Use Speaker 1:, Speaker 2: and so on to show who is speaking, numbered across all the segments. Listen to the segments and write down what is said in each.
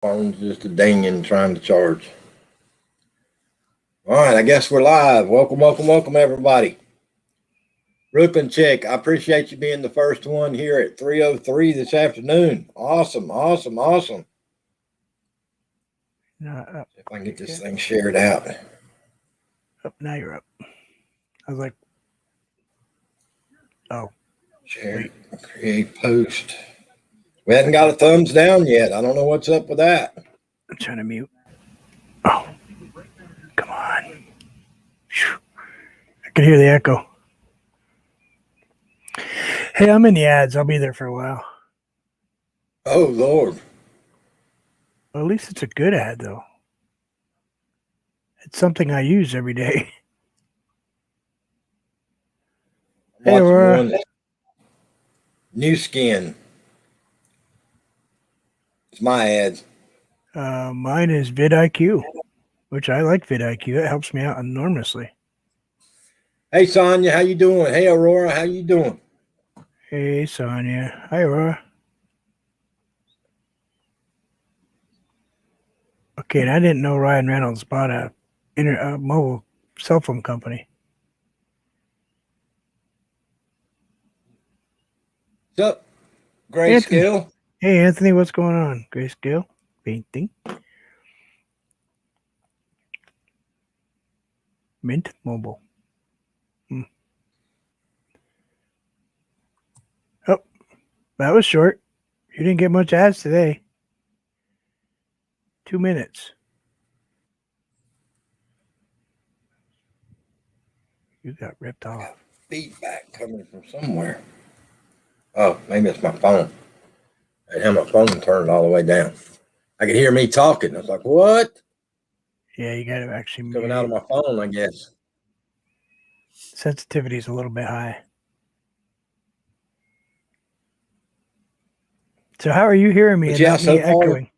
Speaker 1: Phone's just a dinging trying to charge. All right, I guess we're live. Welcome, everybody. Brooklyn Chick, I appreciate you being the first one here at 3:03 this afternoon. Awesome.
Speaker 2: No, up.
Speaker 1: If I can get this thing shared out.
Speaker 2: Up, now you're up. I was like, oh,
Speaker 1: Share, create post. We hadn't got a thumbs down yet. I don't know what's up with that.
Speaker 2: I'm trying to mute. Oh, come on. Whew. I can hear the echo. Hey, I'm in the ads. I'll be there for a while.
Speaker 1: Oh, Lord.
Speaker 2: Well, at least it's a good ad, though. It's something I use every day.
Speaker 1: I'm watching one that's new skin. It's my ads.
Speaker 2: Mine is vidIQ, which I like vidIQ. It helps me out enormously.
Speaker 1: Hey, Sonia, how you doing? Hey, Aurora, how you doing?
Speaker 2: Hey, Sonia. Hi, Aurora. Okay, and I didn't know Ryan Reynolds bought a mobile cell phone company.
Speaker 1: What's up, Grayscale?
Speaker 2: Hey, Anthony, what's going on? Grayscale painting. Mint Mobile. Oh, that was short. You didn't get much ads today. 2 minutes. You got ripped off.
Speaker 1: Got feedback coming from somewhere. Oh, maybe it's my phone. I had my phone turned all the way down. I could hear me talking. I was like, what?
Speaker 2: Yeah, you got to actually
Speaker 1: Coming out of my phone, I guess.
Speaker 2: Sensitivity is a little bit high. So how are you hearing me and not me echoing?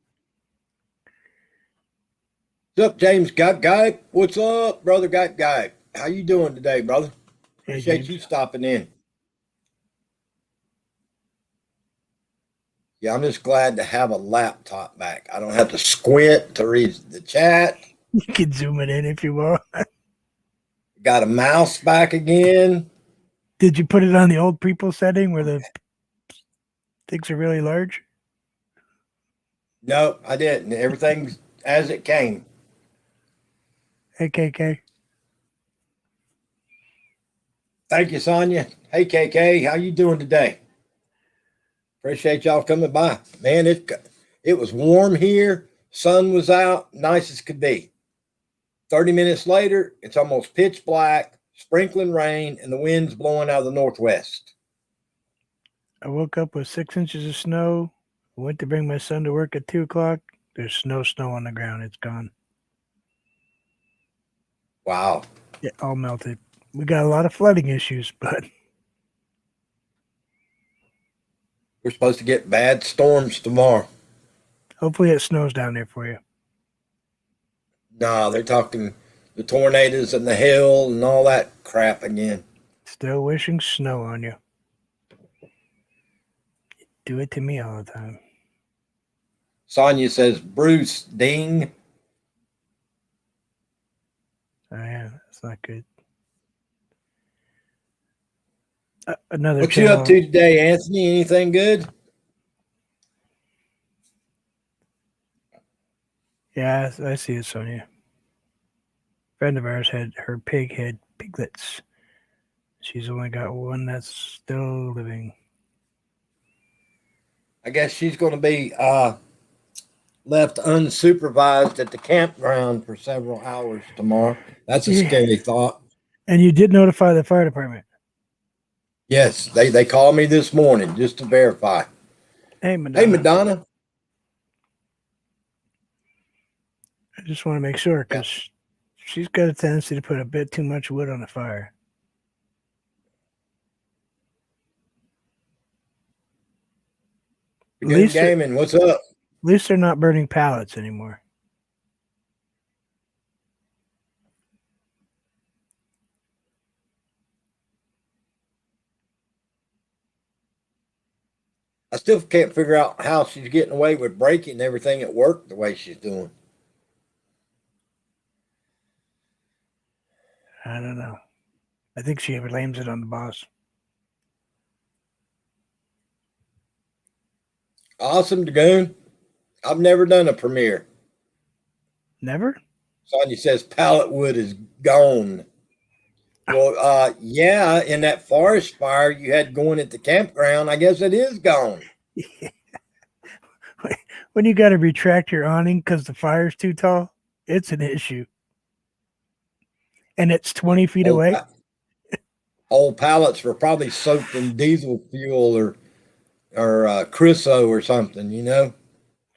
Speaker 1: What's up, James Guy? What's up, brother Guy? How you doing today, brother?
Speaker 2: Hey,
Speaker 1: Appreciate
Speaker 2: James.
Speaker 1: you stopping in. Yeah, I'm just glad to have a laptop back. I don't have to squint to read the chat.
Speaker 2: You can zoom it in if you want.
Speaker 1: Got a mouse back again.
Speaker 2: Did you put it on the old people setting where the things are really large?
Speaker 1: No, I didn't. Everything's as it came.
Speaker 2: Hey, KK.
Speaker 1: Thank you, Sonia. Hey, KK, how you doing today? Appreciate y'all coming by. Man, it was warm here. Sun was out, nice as could be. 30 minutes later, it's almost pitch black, sprinkling rain, and the wind's blowing out of the northwest.
Speaker 2: I woke up with 6 inches of snow. I went to bring my son to work at 2 o'clock. There's no snow on the ground. It's gone.
Speaker 1: Wow.
Speaker 2: It all melted. We got a lot of flooding issues, but
Speaker 1: we're supposed to get bad storms tomorrow.
Speaker 2: Hopefully it snows down there for you.
Speaker 1: No, they're talking the tornadoes and the hail and all that crap again.
Speaker 2: Still wishing snow on you. You do it to me all the time.
Speaker 1: Sonia says, Bruce, ding.
Speaker 2: Oh, yeah, that's not good. Another
Speaker 1: What
Speaker 2: channel.
Speaker 1: you up to today, Anthony? Anything good?
Speaker 2: Yeah, I see it, Sonia. A friend of ours had her pig had piglets. She's only got one that's still living.
Speaker 1: I guess she's going to be left unsupervised at the campground for several hours tomorrow. That's a scary thought.
Speaker 2: And you did notify the fire department?
Speaker 1: Yes, they called me this morning just to verify.
Speaker 2: Hey, Madonna.
Speaker 1: Hey, Madonna.
Speaker 2: I just want to make sure because she's got a tendency to put a bit too much wood on the fire.
Speaker 1: Good gaming. What's up?
Speaker 2: At least they're not burning pallets anymore.
Speaker 1: I still can't figure out how she's getting away with breaking everything at work the way she's doing.
Speaker 2: I don't know. I think she blames it on the boss.
Speaker 1: Awesome, Dragoon. I've never done a premiere.
Speaker 2: Never?
Speaker 1: Sonya says pallet wood is gone. Well, yeah, in that forest fire you had going at the campground, I guess it is gone.
Speaker 2: When you got to retract your awning because the fire's too tall, it's an issue. And it's 20 feet away.
Speaker 1: Whole pallets were probably soaked in diesel fuel or Crisco or something, you know?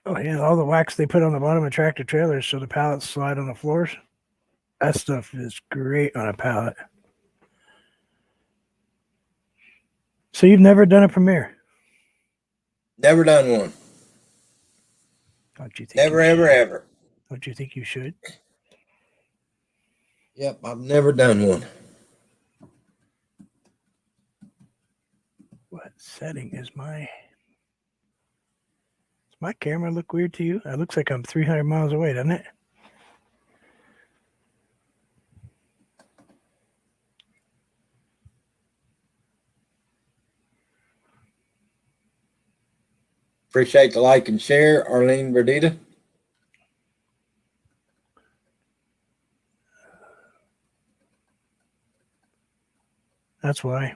Speaker 2: Oh, yeah. All the wax they put on the bottom of tractor trailers so the pallets slide on the floors. That stuff is great on a pallet. So you've never done a premiere?
Speaker 1: Never done one.
Speaker 2: Don't you think?
Speaker 1: Never, ever, ever.
Speaker 2: Don't you think you should?
Speaker 1: Yep, I've never done one.
Speaker 2: What setting is my... Does my camera look weird to you? It looks like I'm 300 miles away, doesn't it?
Speaker 1: Appreciate the like and share, Arlene Verdita.
Speaker 2: That's why.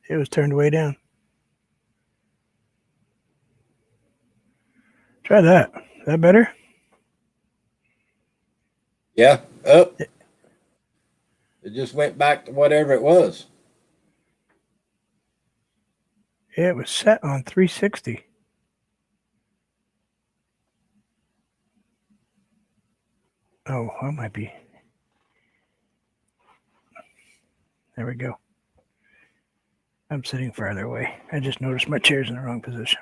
Speaker 2: It was turned way down. Try that. Is that better?
Speaker 1: Yeah, up. It just went back to whatever it was.
Speaker 2: Yeah, it was set on 360. Oh, that might be. There we go. I'm sitting farther away. I just noticed my chair's in the wrong position.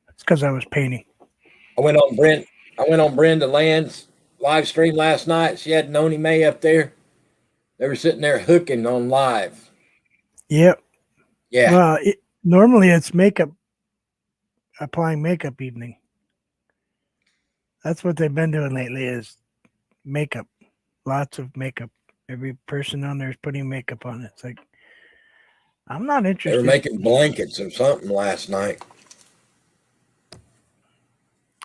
Speaker 2: It's because I was painting.
Speaker 1: I went on Brenda Land's live stream last night. She had Noni May up there. They were sitting there hooking on live.
Speaker 2: Yep.
Speaker 1: Yeah.
Speaker 2: Well, normally it's applying makeup evening. That's what they've been doing lately is makeup. Lots of makeup. Every person on there is putting makeup on it. It's like, I'm not interested.
Speaker 1: They were making blankets or something last night.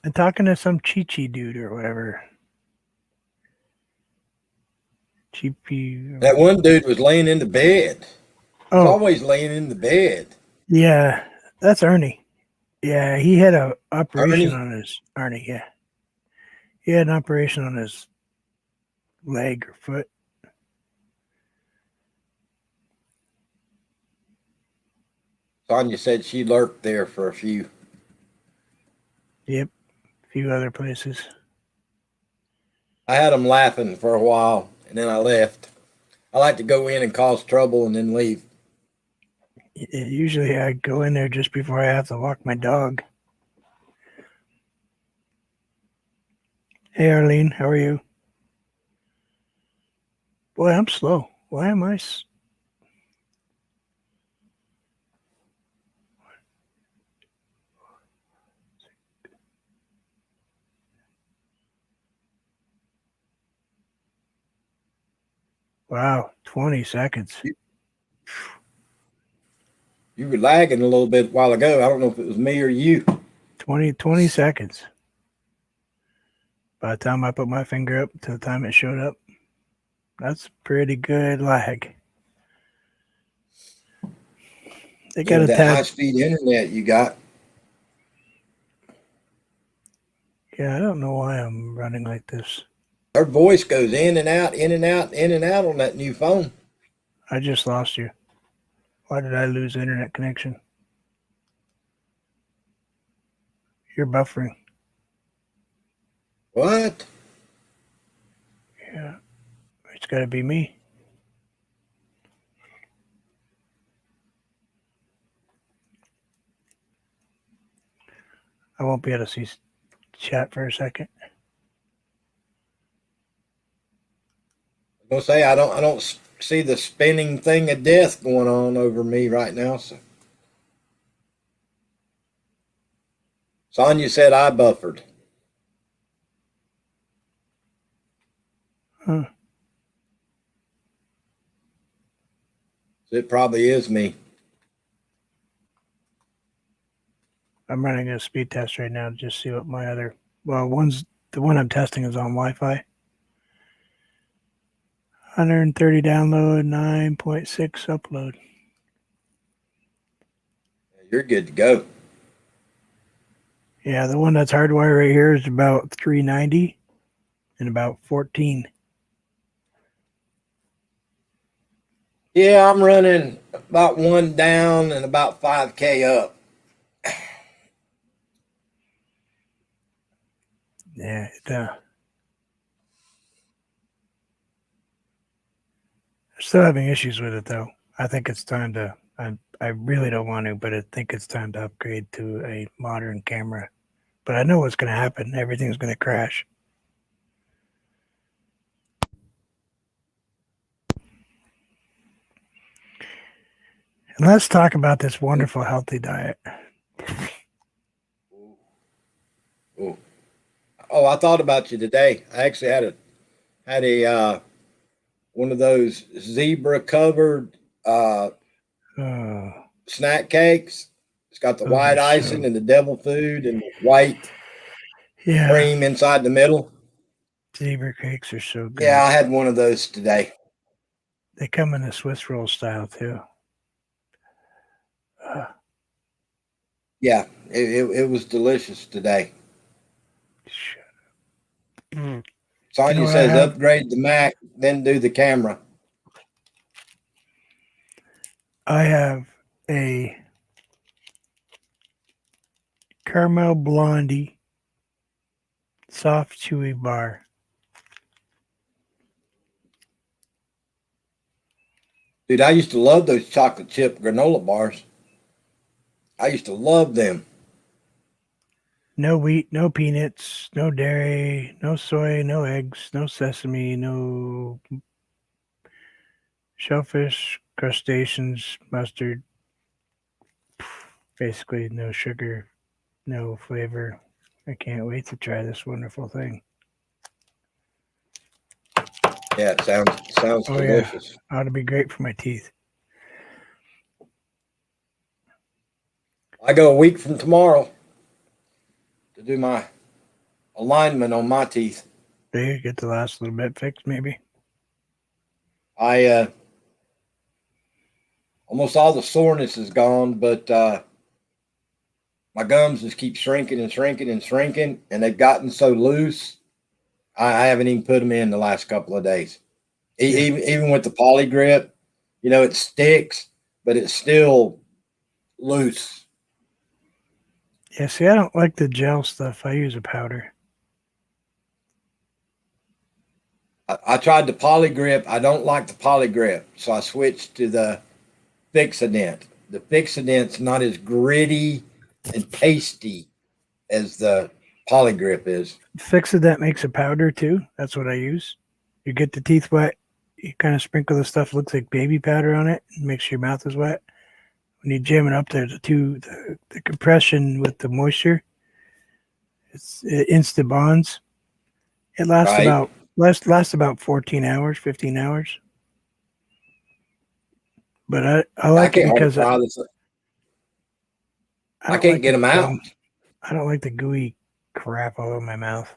Speaker 2: And talking to some Chi-Chi dude or whatever. Chi-Chi.
Speaker 1: That one dude was laying in the bed. He's
Speaker 2: Oh,
Speaker 1: always laying in the bed.
Speaker 2: yeah. That's Ernie. Yeah, he had an operation
Speaker 1: Ernie?
Speaker 2: on his Ernie, yeah. He had an operation on his leg or foot.
Speaker 1: Sonya said she lurked there for a few.
Speaker 2: Yep. A few other places.
Speaker 1: I had them laughing for a while, and then I left. I like to go in and cause trouble and then leave.
Speaker 2: Usually I go in there just before I have to walk my dog. Hey, Arlene, how are you? Boy, I'm slow. Why am I... Wow, 20 seconds.
Speaker 1: You were lagging a little bit a while ago. I don't know if it was me or you.
Speaker 2: 20 seconds. By the time I put my finger up to the time it showed up, that's pretty good lag. They got a
Speaker 1: that
Speaker 2: tad.
Speaker 1: high-speed internet you got.
Speaker 2: Yeah, I don't know why I'm running like this.
Speaker 1: Her voice goes in and out, in and out, in and out on that new phone.
Speaker 2: I just lost you. Why did I lose internet connection? You're buffering.
Speaker 1: What?
Speaker 2: Yeah, it's got to be me. I won't be able to see chat for a second.
Speaker 1: I'm gonna say I don't see the spinning thing of death going on over me right now. So Sonia said I buffered.
Speaker 2: Huh.
Speaker 1: So it probably is me.
Speaker 2: I'm running a speed test right now to just see what my other. Well, the one I'm testing is on Wi-Fi. 130 download, 9.6 upload.
Speaker 1: You're good to go.
Speaker 2: Yeah, the one that's hardwired right here is about 390 and about 14.
Speaker 1: Yeah, I'm running about 1 down and about 5K up.
Speaker 2: Yeah, still having issues with it though. I think it's time to. I really don't want to, but I think it's time to upgrade to a modern camera. But I know what's going to happen. Everything's going to crash. And let's talk about this wonderful healthy diet.
Speaker 1: Ooh. Oh, I thought about you today. I actually had a one of those zebra covered
Speaker 2: Oh,
Speaker 1: snack cakes. It's got the
Speaker 2: those
Speaker 1: white
Speaker 2: are
Speaker 1: icing
Speaker 2: so.
Speaker 1: and the devil food and the white
Speaker 2: Yeah,
Speaker 1: cream inside the middle.
Speaker 2: zebra cakes are so
Speaker 1: Yeah,
Speaker 2: good.
Speaker 1: I had one of those today.
Speaker 2: They come in a Swiss roll style too.
Speaker 1: Yeah, it was delicious today.
Speaker 2: You know
Speaker 1: Sonya
Speaker 2: what I
Speaker 1: says
Speaker 2: have?
Speaker 1: upgrade the Mac, then do the camera.
Speaker 2: I have a caramel blondie soft chewy bar.
Speaker 1: Dude, I used to love those chocolate chip granola bars. I used to love them.
Speaker 2: No wheat, no peanuts, no dairy, no soy, no eggs, no sesame, no shellfish, crustaceans, mustard. Basically, no sugar, no flavor. I can't wait to try this wonderful thing.
Speaker 1: Yeah, it sounds
Speaker 2: Oh yeah,
Speaker 1: delicious.
Speaker 2: ought to be great for my teeth.
Speaker 1: I go a week from tomorrow to do my alignment on my teeth.
Speaker 2: They get the last little bit fixed, maybe.
Speaker 1: I almost all the soreness is gone, but my gums just keep shrinking and shrinking and shrinking, and they've gotten so loose. I haven't even put them in the last couple of days.
Speaker 2: Yeah.
Speaker 1: Even with the poly grip, it sticks, but it's still loose.
Speaker 2: Yeah, see, I don't like the gel stuff. I use a powder.
Speaker 1: I tried the poly grip. I don't like the poly grip, so I switched to the Fixodent. The Fixodent's not as gritty and pasty as the poly grip is.
Speaker 2: Fixodent makes a powder too. That's what I use. You get the teeth wet. You kind of sprinkle the stuff. Looks like baby powder on it. And makes your mouth is wet. When you jam it up there, the compression with the moisture, it instant bonds. It lasts
Speaker 1: Right?
Speaker 2: about 14 hours, 15 hours. But I
Speaker 1: I
Speaker 2: like it
Speaker 1: can't hardly
Speaker 2: because
Speaker 1: fry this.
Speaker 2: I
Speaker 1: I
Speaker 2: don't
Speaker 1: can't
Speaker 2: like
Speaker 1: get
Speaker 2: the
Speaker 1: them out.
Speaker 2: gum. I don't like the gooey crap all over my mouth.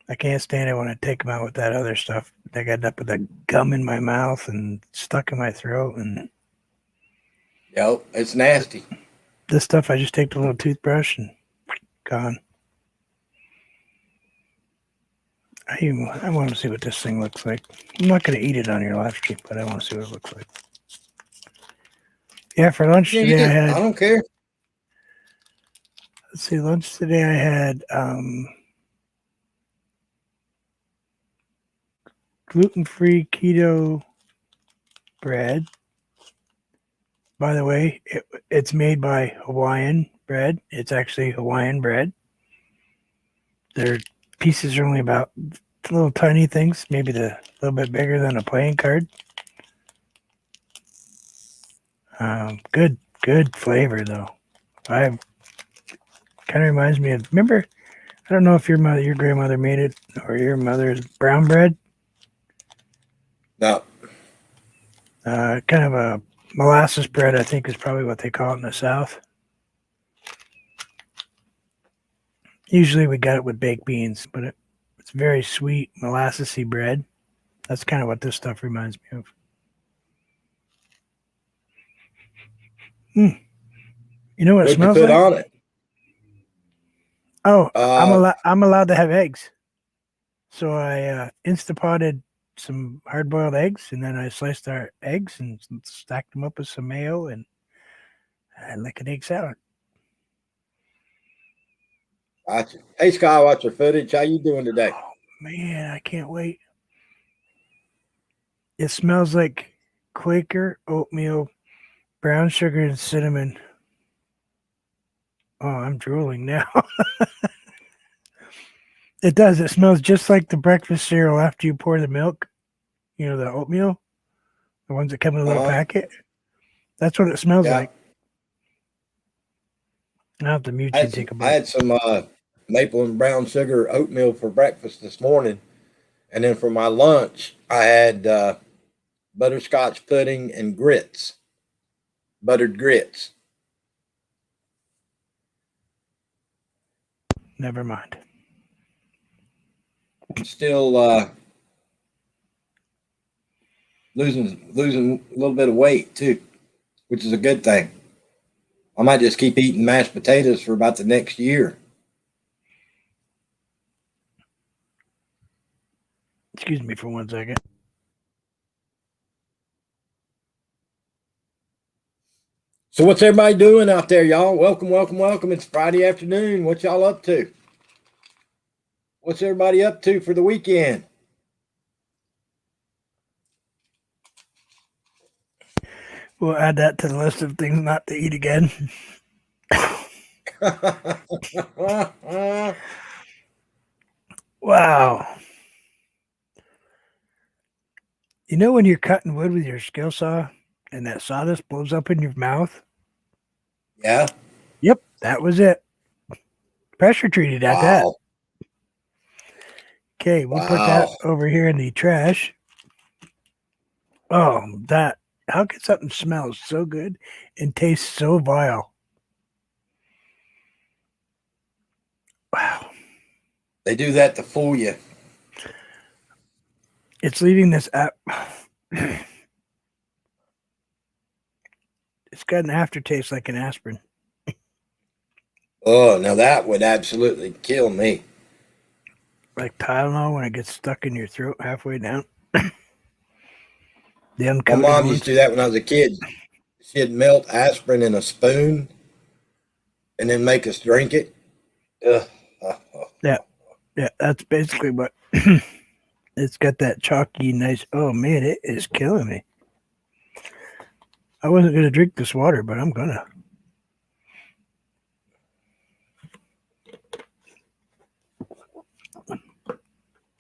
Speaker 2: I can't stand it when I take them out with that other stuff. They got up with the gum in my mouth and stuck in my throat. And
Speaker 1: Yep, it's nasty.
Speaker 2: this stuff, I just take the little toothbrush and gone. I want to see what this thing looks like. I'm not going to eat it on your live stream, but I want to see what it looks like. Yeah, for lunch
Speaker 1: Yeah,
Speaker 2: today I
Speaker 1: I
Speaker 2: had.
Speaker 1: don't care.
Speaker 2: Let's see, lunch today I had gluten-free keto bread. By the way, it's made by Hawaiian bread. It's actually Hawaiian bread. Their pieces are only about little tiny things, maybe a little bit bigger than a playing card. Good flavor though. I kind of reminds me of, remember, I don't know if your grandmother made it or your mother's brown bread.
Speaker 1: No.
Speaker 2: Kind of a molasses bread, I think is probably what they call it in the South. Usually we got it with baked beans, but it's very sweet, molassesy bread. That's kind of what this stuff reminds me of. You know what it
Speaker 1: What'd you
Speaker 2: smells
Speaker 1: put
Speaker 2: like?
Speaker 1: on it?
Speaker 2: Oh,
Speaker 1: Uh,
Speaker 2: I'm allowed to have eggs. So I Instapotted some hard-boiled eggs, and then I sliced our eggs and stacked them up with some mayo, and I like an egg salad.
Speaker 1: gotcha. Hey, Skywatcher footage. How you doing today?
Speaker 2: Oh, man, I can't wait. It smells like Quaker oatmeal, brown sugar, and cinnamon. Oh, I'm drooling now. It does. It smells just like the breakfast cereal after you pour the milk. You know, the oatmeal, the ones that come in a little
Speaker 1: Uh-huh.
Speaker 2: packet. That's what it smells
Speaker 1: Yeah.
Speaker 2: like. I'll have to mute
Speaker 1: I
Speaker 2: you
Speaker 1: had
Speaker 2: and
Speaker 1: some,
Speaker 2: take a
Speaker 1: I
Speaker 2: bite.
Speaker 1: had some maple and brown sugar oatmeal for breakfast this morning. And then for my lunch, I had butterscotch pudding and grits, buttered grits.
Speaker 2: Never mind.
Speaker 1: Still losing a little bit of weight too, which is a good thing. I might just keep eating mashed potatoes for about the next year.
Speaker 2: Excuse me for 1 second.
Speaker 1: So what's everybody doing out there, y'all? Welcome, welcome, welcome. It's Friday afternoon. What y'all up to? What's everybody up to for the weekend?
Speaker 2: We'll add that to the list of things not to eat again. Wow. You know when you're cutting wood with your skill saw and that sawdust blows up in your mouth?
Speaker 1: Yeah.
Speaker 2: Yep, that was it. Pressure treated at that.
Speaker 1: Wow.
Speaker 2: Okay, we'll put that
Speaker 1: Wow.
Speaker 2: over here in the trash. Oh, that. How can something smell so good and taste so vile? Wow.
Speaker 1: They do that to fool you.
Speaker 2: It's leaving this app. It's got an aftertaste like an aspirin.
Speaker 1: Oh, now that would absolutely kill me.
Speaker 2: Like Tylenol when it gets stuck in your throat halfway down. The
Speaker 1: My
Speaker 2: uncoated
Speaker 1: mom used
Speaker 2: ones.
Speaker 1: to do that when I was a kid. She'd melt aspirin in a spoon and then make us drink it. Ugh.
Speaker 2: Yeah, yeah, that's basically what it's got, that chalky nice. Oh man, it is killing me. I wasn't gonna drink this water, but I'm gonna.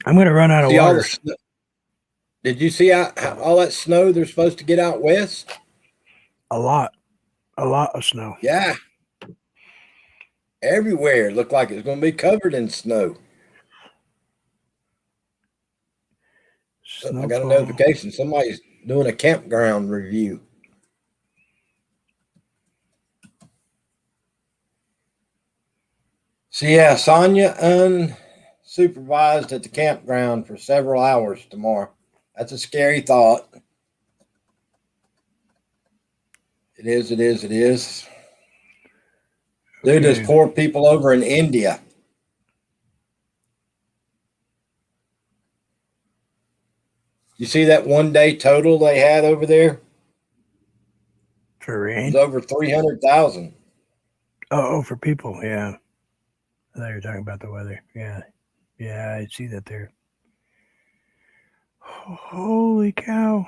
Speaker 2: I'm gonna run out of
Speaker 1: See all the
Speaker 2: water.
Speaker 1: snow. Did you see all that snow they're supposed to get out west?
Speaker 2: A lot of snow.
Speaker 1: Yeah, everywhere. It looked like it was going to be covered in snow. I got a
Speaker 2: Snowfall.
Speaker 1: notification. Somebody's doing a campground review. So yeah, Sonia unsupervised at the campground for several hours tomorrow. That's a scary thought. It is. It is. It is. Dude, there's
Speaker 2: Okay.
Speaker 1: poor people over in India. You see that 1 day total they had over there?
Speaker 2: For
Speaker 1: It was
Speaker 2: rain.
Speaker 1: over 300,000.
Speaker 2: Oh, for people. Yeah. I thought you were talking about the weather. Yeah. Yeah, I see that there. Holy cow.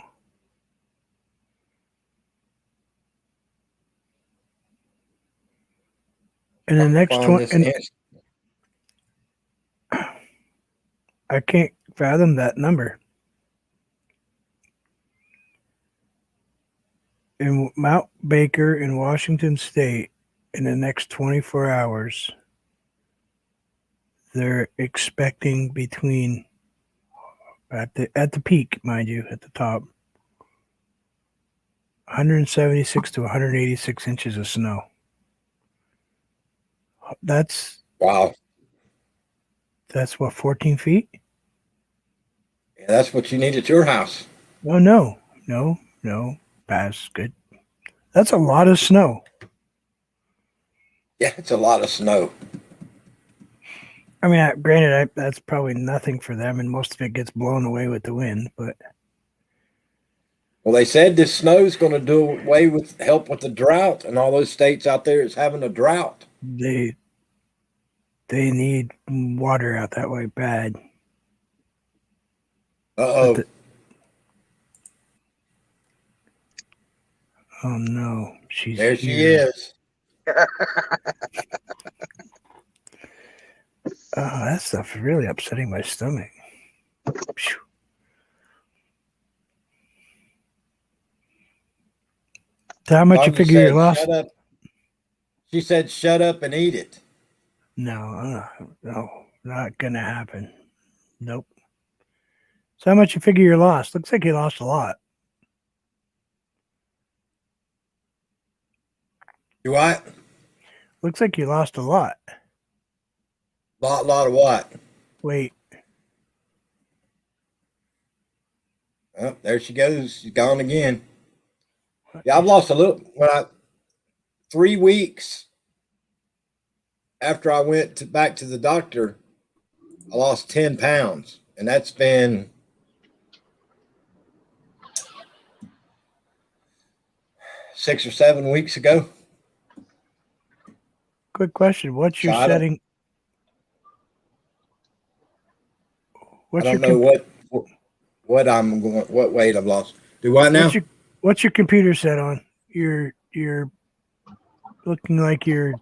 Speaker 2: And the
Speaker 1: Trying to
Speaker 2: next
Speaker 1: find
Speaker 2: one,
Speaker 1: this
Speaker 2: and
Speaker 1: answer.
Speaker 2: I can't fathom that number. In Mount Baker in Washington State, in the next 24 hours, they're expecting between at the peak, mind you, at the top, 176 to 186 inches of snow. That's
Speaker 1: Wow.
Speaker 2: That's what, 14 feet?
Speaker 1: Yeah, that's what you need at your house.
Speaker 2: Oh, no. Pass. Good. That's a lot of snow.
Speaker 1: Yeah, it's a lot of snow.
Speaker 2: I mean, granted, that's probably nothing for them, and most of it gets blown away with the wind. But
Speaker 1: Well, they said this snow's going to do away with help with the drought, and all those states out there is having a drought.
Speaker 2: they need water out that way bad.
Speaker 1: Uh-oh.
Speaker 2: Oh no,
Speaker 1: There she is.
Speaker 2: Oh, that stuff is really upsetting my stomach. Phew. So how much you figure you lost?
Speaker 1: Shut up. She said, shut up and eat it.
Speaker 2: No, not gonna happen. Nope. So how much you figure you lost? Looks like you lost a lot.
Speaker 1: Do what?
Speaker 2: Looks like you lost a lot.
Speaker 1: Lot of what?
Speaker 2: Wait.
Speaker 1: Oh, there she goes. She's gone again. Yeah, I've lost a little. 3 weeks after I went back to the doctor, I lost 10 pounds, and that's been 6 or 7 weeks ago.
Speaker 2: Quick question. What's your setting?
Speaker 1: I don't know what weight I've lost. Do what now?
Speaker 2: What's your computer set on? You're looking like you're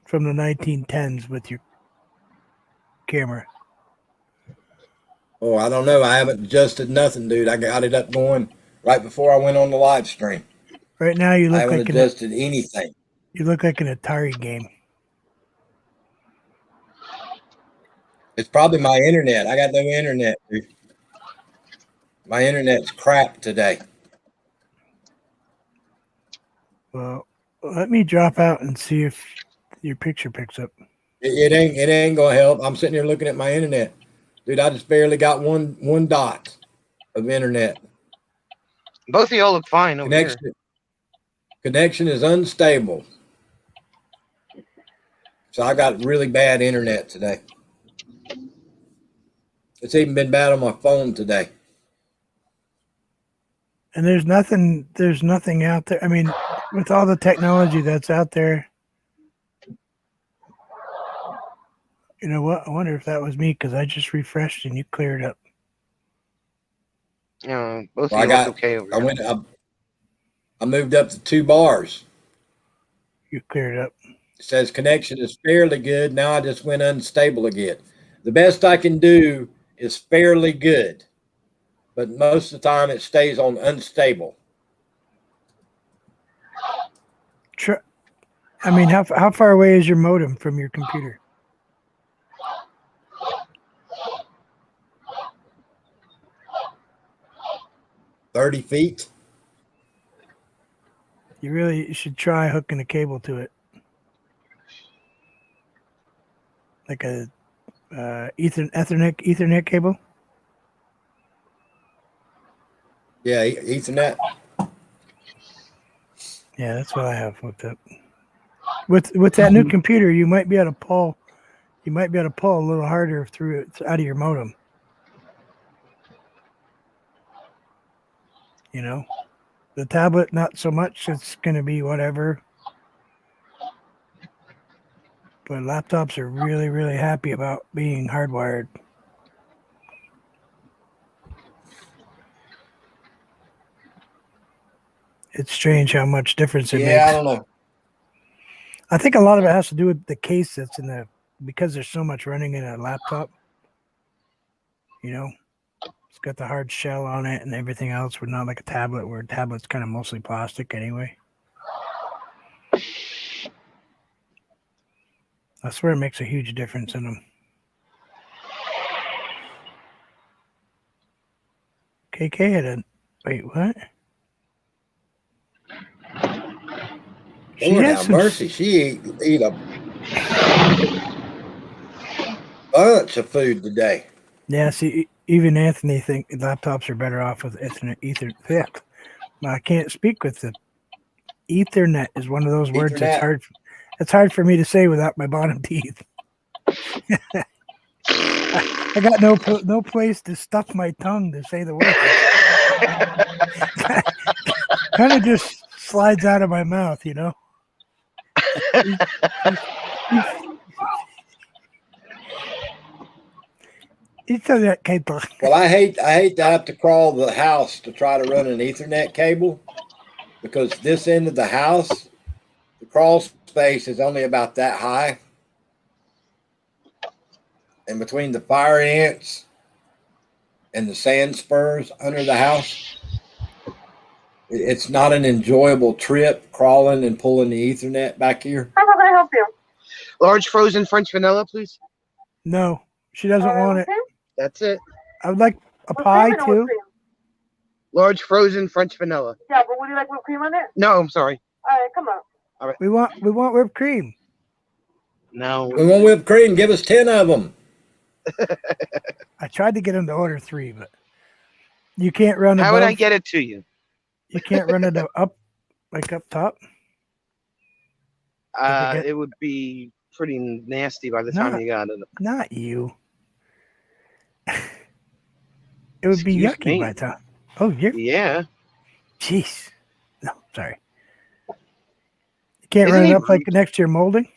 Speaker 2: from the 1910s with your camera.
Speaker 1: Oh, I don't know. I haven't adjusted nothing, dude. I got it up going right before I went on the live stream.
Speaker 2: Right now, you look
Speaker 1: I haven't
Speaker 2: like
Speaker 1: adjusted anything.
Speaker 2: You look like an Atari game.
Speaker 1: It's probably my internet. I got no internet, dude. My internet's crap today.
Speaker 2: Well, let me drop out and see if your picture picks up.
Speaker 1: It ain't gonna help. I'm sitting here looking at my internet, dude. I just barely got one dot of internet.
Speaker 3: Both of y'all look fine over here.
Speaker 1: Connection is unstable. So I got really bad internet today. It's even been bad on my phone today.
Speaker 2: And there's nothing out there. I mean, with all the technology that's out there, you know what? I wonder if that was me because I just refreshed and you cleared up.
Speaker 3: Both of you look okay over here.
Speaker 1: I moved up to 2 bars.
Speaker 2: You cleared up.
Speaker 1: It says connection is fairly good. Now I just went unstable again. The best I can do is fairly good, but most of the time it stays on unstable.
Speaker 2: I mean, how far away is your modem from your computer?
Speaker 1: $30 feet.
Speaker 2: You really should try hooking a cable to it, like a Ethernet cable.
Speaker 1: Yeah, Ethernet.
Speaker 2: Yeah, that's what I have hooked up. With that new computer, you might be able to pull a little harder through it out of your modem. You know, the tablet not so much. It's going to be whatever. But laptops are really, really happy about being hardwired. It's strange how much difference it makes.
Speaker 1: Yeah, I don't know.
Speaker 2: I think a lot of it has to do with the case that's because there's so much running in a laptop. You know, It's got the hard shell on it and everything else. We're not like a tablet, where a tablet's kind of mostly plastic anyway. I swear it makes a huge difference in them. KK had a... Wait, what?
Speaker 1: Lord have mercy. She eat a bunch of food today.
Speaker 2: Yeah, see, even Anthony think laptops are better off with Ethernet. I can't speak with the Ethernet is one of those words that's hard. It's hard for me to say without my bottom teeth. I got no place to stuff my tongue to say the word. Kind of just slides out of my mouth, you know.
Speaker 1: Well, I hate to have to crawl the house to try to run an Ethernet cable, because this end of the house, the crawl space is only about that high. And between the fire ants and the sand spurs under the house, it's not an enjoyable trip crawling and pulling the Ethernet back here.
Speaker 4: How can I help you?
Speaker 3: Large frozen French vanilla, please.
Speaker 2: No, she doesn't want it.
Speaker 3: That's it.
Speaker 2: I would like a pie too.
Speaker 3: Large frozen French vanilla.
Speaker 4: Yeah, but would you like whipped cream on it?
Speaker 3: No, I'm sorry.
Speaker 4: All right, come on.
Speaker 3: All right.
Speaker 2: We want whipped cream.
Speaker 3: No.
Speaker 1: We want whipped cream. Give us 10 of them.
Speaker 2: I tried to get him to order 3, but you can't run.
Speaker 3: How would I get it to you?
Speaker 2: You can't run it up, like up top.
Speaker 3: It would be pretty nasty by the time you got it.
Speaker 2: Not you. It would be yucky by the time. Oh, yeah. Jeez. No, sorry. You can't run it up like next to your molding?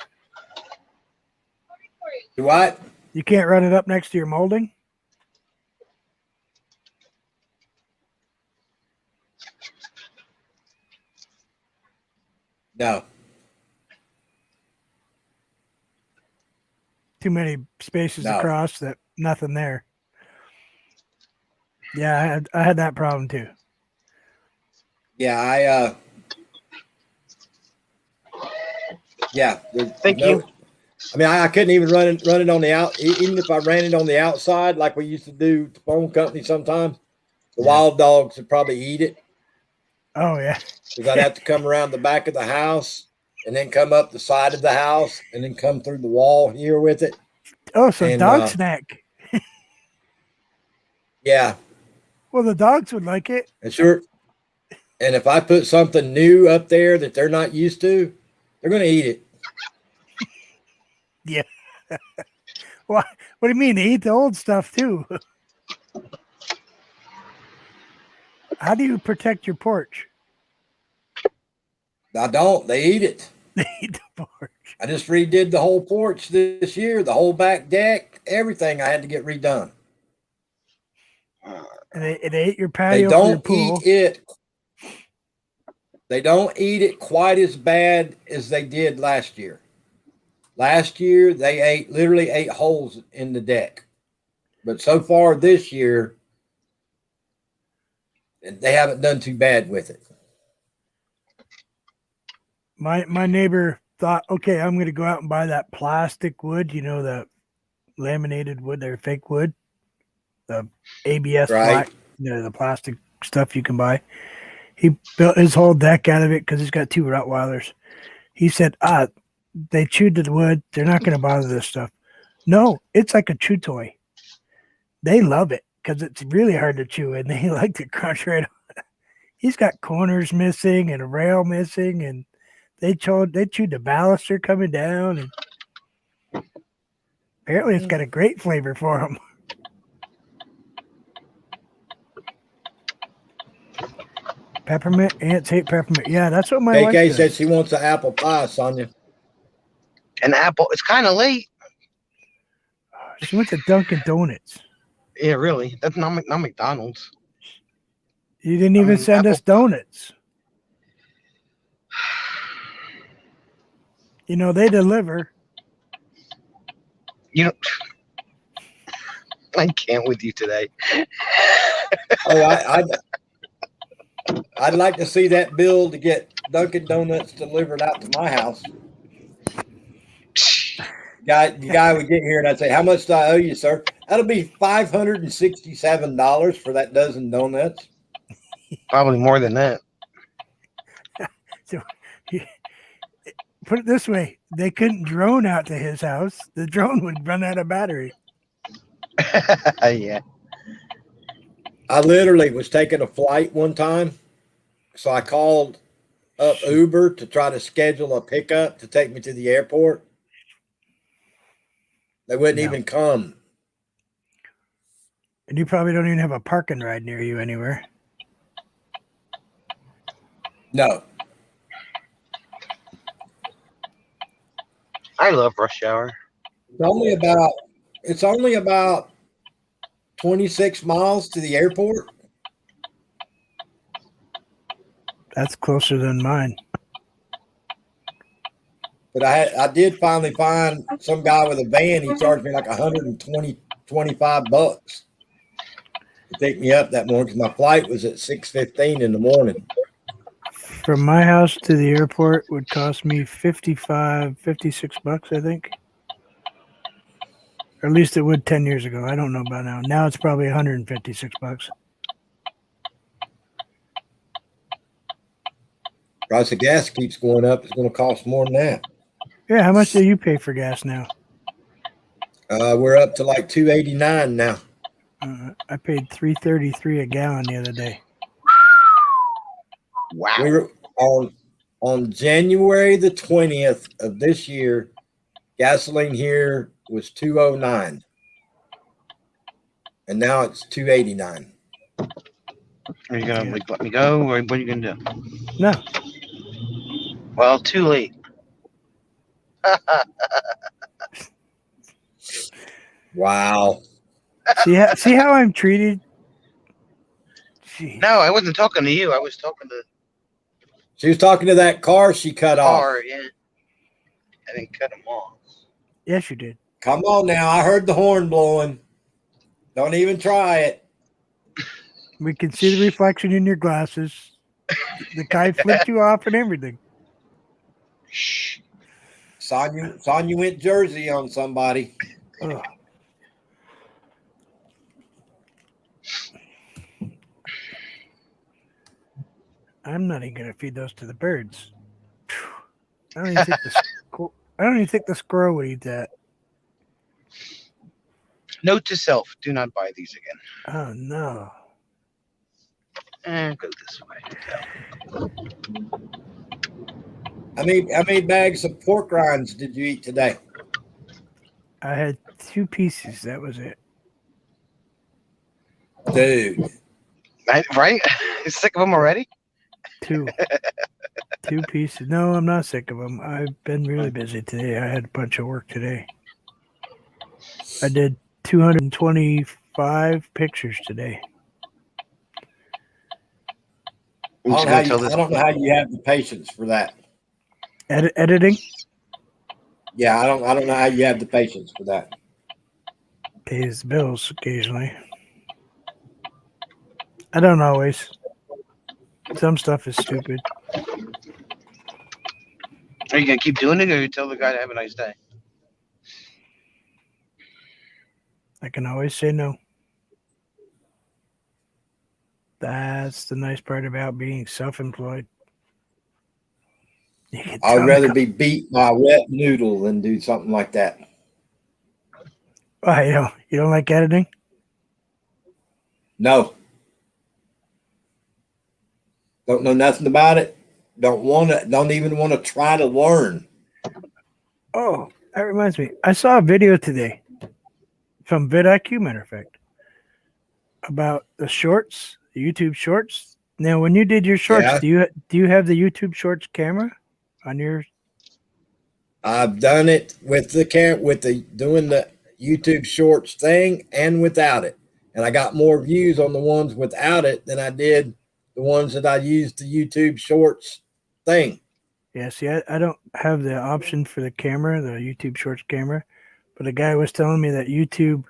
Speaker 1: What?
Speaker 2: You can't run it up next to your molding?
Speaker 1: No.
Speaker 2: Too many spaces across that nothing there. Yeah, I had that problem too.
Speaker 1: Yeah,
Speaker 3: Thank you.
Speaker 1: I mean, I couldn't even run it on the out. Even if I ran it on the outside, like we used to do at the phone company sometimes, the wild dogs would probably eat it.
Speaker 2: Oh yeah,
Speaker 1: because I'd have to come around the back of the house and then come up the side of the house and then come through the wall here with it.
Speaker 2: Oh, so dog snack.
Speaker 1: Yeah.
Speaker 2: Well, the dogs would like it.
Speaker 1: And sure. And if I put something new up there that they're not used to, they're going to eat it.
Speaker 2: Yeah. What do you mean? They eat the old stuff too. How do you protect your porch?
Speaker 1: I don't. They eat it.
Speaker 2: They eat the porch.
Speaker 1: I just redid the whole porch this year, the whole back deck, everything I had to get redone.
Speaker 2: And they ate your patio.
Speaker 1: They don't eat it. They don't eat it quite as bad as they did last year. Last year, they literally ate holes in the deck. But so far this year, they haven't done too bad with it.
Speaker 2: My neighbor thought, okay, I'm going to go out and buy that plastic wood, you know, the laminated wood, they're fake wood, the ABS black, you know, the plastic stuff you can buy. He built his whole deck out of it because he's got 2 Rottweilers. He said, they chewed the wood. They're not going to bother this stuff. No, it's like a chew toy. They love it because it's really hard to chew, and they like to crunch right on it. He's got corners missing and a rail missing, and they chewed the baluster coming down, and apparently it's got a great flavor for them. Peppermint, ants hate peppermint. Yeah, that's what my wife
Speaker 1: KK
Speaker 2: does.
Speaker 1: said she wants an apple pie, Sonia.
Speaker 3: An apple. It's kind of late.
Speaker 2: She went to Dunkin' Donuts.
Speaker 3: Yeah, really. That's not McDonald's.
Speaker 2: You didn't even send us donuts. You know, they deliver.
Speaker 3: You know, I can't with you today.
Speaker 1: Oh, I'd like to see that bill to get Dunkin' Donuts delivered out to my house. The guy would get here and I'd say, "How much do I owe you, sir?" That'll be $567 for that dozen donuts.
Speaker 3: Probably more than that.
Speaker 2: So, put it this way: they couldn't drone out to his house. The drone would run out of battery.
Speaker 3: Yeah.
Speaker 1: I literally was taking a flight one time, so I called up Uber to try to schedule a pickup to take me to the airport. They wouldn't
Speaker 2: No.
Speaker 1: even come.
Speaker 2: And you probably don't even have a parking ride near you anywhere.
Speaker 1: No.
Speaker 3: I love rush hour.
Speaker 1: It's only about 26 miles to the airport.
Speaker 2: That's closer than mine.
Speaker 1: But I did finally find some guy with a van. He charged me like 25 bucks to take me up that morning because my flight was at 6:15 in the morning.
Speaker 2: From my house to the airport would cost me 56 bucks, I think. Or at least it would 10 years ago. I don't know about now. Now it's probably 156 bucks.
Speaker 1: Price of gas keeps going up. It's going to cost more than that.
Speaker 2: Yeah, how much do you pay for gas now?
Speaker 1: We're up to like $2.89 now.
Speaker 2: I paid $3.33 a gallon the other day.
Speaker 3: Wow.
Speaker 1: We were on January the 20th of this year. Gasoline here was $2.09, and now it's $2.89.
Speaker 3: Are you gonna let me go, or what are you gonna do?
Speaker 2: No.
Speaker 3: Well, too late.
Speaker 1: Wow.
Speaker 2: See how I'm treated? Jeez.
Speaker 3: No, I wasn't talking to you. I was talking to
Speaker 1: She was talking to that car she cut off.
Speaker 3: car. Yeah, I didn't cut him off.
Speaker 2: Yes, you did.
Speaker 1: Come on now. I heard the horn blowing. Don't even try it.
Speaker 2: We can see the reflection in your glasses. The guy flipped you off and everything.
Speaker 3: Shh.
Speaker 1: Sonya went Jersey on somebody.
Speaker 2: Ugh. I'm not even gonna feed those to the birds. I don't even think the squirrel would eat that.
Speaker 3: Note to self: do not buy these again.
Speaker 2: Oh no.
Speaker 3: Go this way.
Speaker 1: How many bags of pork rinds did you eat today?
Speaker 2: I had 2 pieces. That was it.
Speaker 1: Dude.
Speaker 3: Right? You sick of them already?
Speaker 2: 2. 2 pieces. No, I'm not sick of them. I've been really busy today. I had a bunch of work today. I did 225 pictures today.
Speaker 1: I don't know how you have the patience for that.
Speaker 2: Editing?
Speaker 1: Yeah, I don't know how you have the patience for that.
Speaker 2: Pays the bills occasionally. I don't always. Some stuff is stupid.
Speaker 3: Are you gonna keep doing it, or you tell the guy to have a nice day?
Speaker 2: I can always say no. That's the nice part about being self-employed.
Speaker 1: I'd rather be beat by a wet noodle than do something like that.
Speaker 2: Oh, you don't like editing?
Speaker 1: No. Don't know nothing about it. Don't even want to try to learn.
Speaker 2: Oh, that reminds me. I saw a video today from vidIQ, matter of fact, about the shorts, the YouTube shorts. Now, when you did your shorts,
Speaker 1: Yeah.
Speaker 2: do you have the YouTube shorts camera on your?
Speaker 1: I've done it with doing the YouTube shorts thing and without it. And I got more views on the ones without it than I did the ones that I used the YouTube shorts thing.
Speaker 2: Yeah, see, I don't have the option for the camera, the YouTube shorts camera, but a guy was telling me that YouTube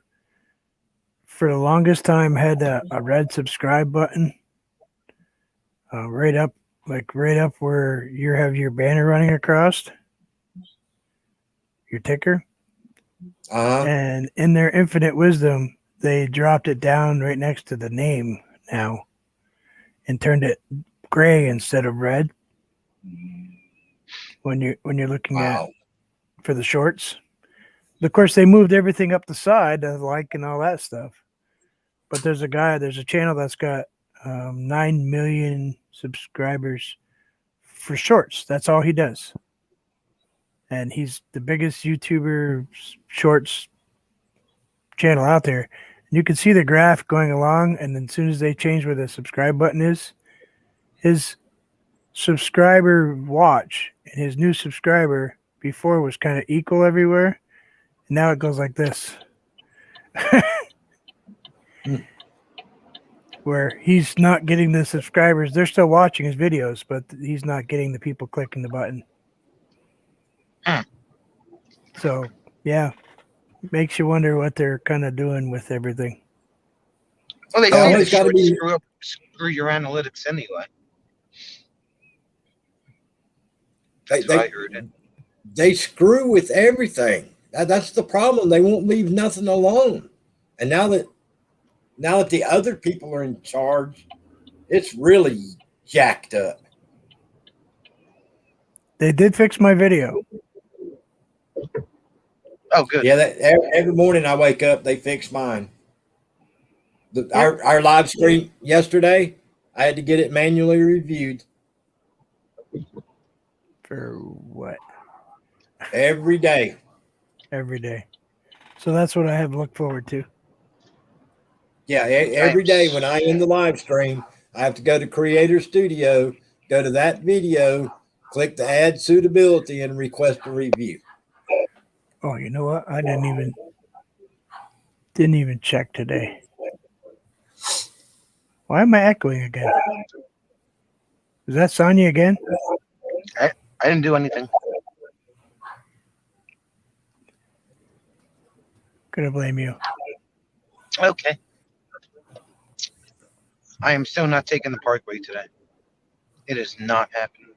Speaker 2: for the longest time had a red subscribe button right up where you have your banner running across your ticker. And in their infinite wisdom, they dropped it down right next to the name now and turned it gray instead of red when you're looking at for the shorts. Of course, they moved everything up the side, the like and all that stuff. But there's a channel that's got 9 million subscribers for shorts. That's all he does. And he's the biggest YouTuber shorts channel out there. And you can see the graph going along, and then as soon as they change where the subscribe button is, his subscriber watch and his new subscriber before was kind of equal everywhere. And now it goes like this. Where he's not getting the subscribers. They're still watching his videos, but he's not getting the people clicking the button. So, yeah. Makes you wonder what they're kind of doing with everything.
Speaker 3: Well, they say it's got to screw your analytics anyway. I heard it.
Speaker 1: They screw with everything. That's the problem. They won't leave nothing alone. And now that the other people are in charge, it's really jacked up.
Speaker 2: They did fix my video.
Speaker 3: Oh, good.
Speaker 1: Yeah, every morning I wake up, they fix mine. Our live stream yesterday, I had to get it manually reviewed.
Speaker 2: For what?
Speaker 1: Every day.
Speaker 2: Every day. So that's what I have to look forward to.
Speaker 1: Yeah, every day when I end the live stream, I have to go to Creator Studio, go to that video, click the add suitability, and request a review.
Speaker 2: Oh, you know what? I didn't even check today. Why am I echoing again? Is that Sonia again?
Speaker 3: I didn't do anything.
Speaker 2: Gonna blame you.
Speaker 3: Okay. I am still not taking the Parkway today. It is not happening.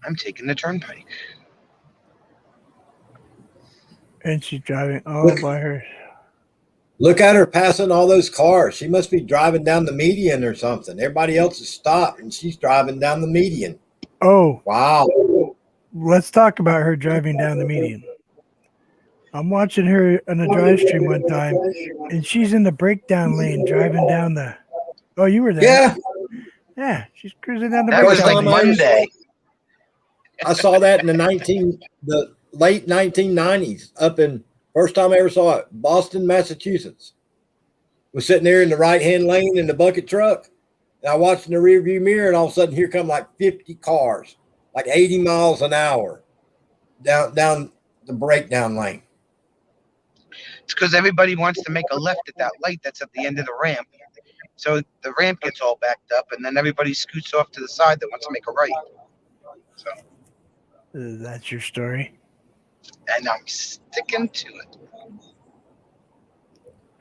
Speaker 3: I'm taking the Turnpike.
Speaker 2: And she's driving all by her.
Speaker 1: Look at her passing all those cars. She must be driving down the median or something. Everybody else is stopped, and she's driving down the median.
Speaker 2: Oh.
Speaker 1: Wow.
Speaker 2: Let's talk about her driving down the median. I'm watching her on a drive stream one time, and she's in the breakdown lane driving down the... Oh, you were there.
Speaker 1: Yeah.
Speaker 2: Yeah, she's cruising down the
Speaker 3: breakdown lane. That was like Monday.
Speaker 1: I saw that in the late 1990s up in... First time I ever saw it, Boston, Massachusetts. Was sitting there in the right-hand lane in the bucket truck, and I watched in the rearview mirror, and all of a sudden here come like 50 cars, like 80 miles an hour down the breakdown lane.
Speaker 3: It's because everybody wants to make a left at that light that's at the end of the ramp. So the ramp gets all backed up, and then everybody scoots off to the side that wants to make a right. So
Speaker 2: that's your story.
Speaker 3: And I'm sticking to it.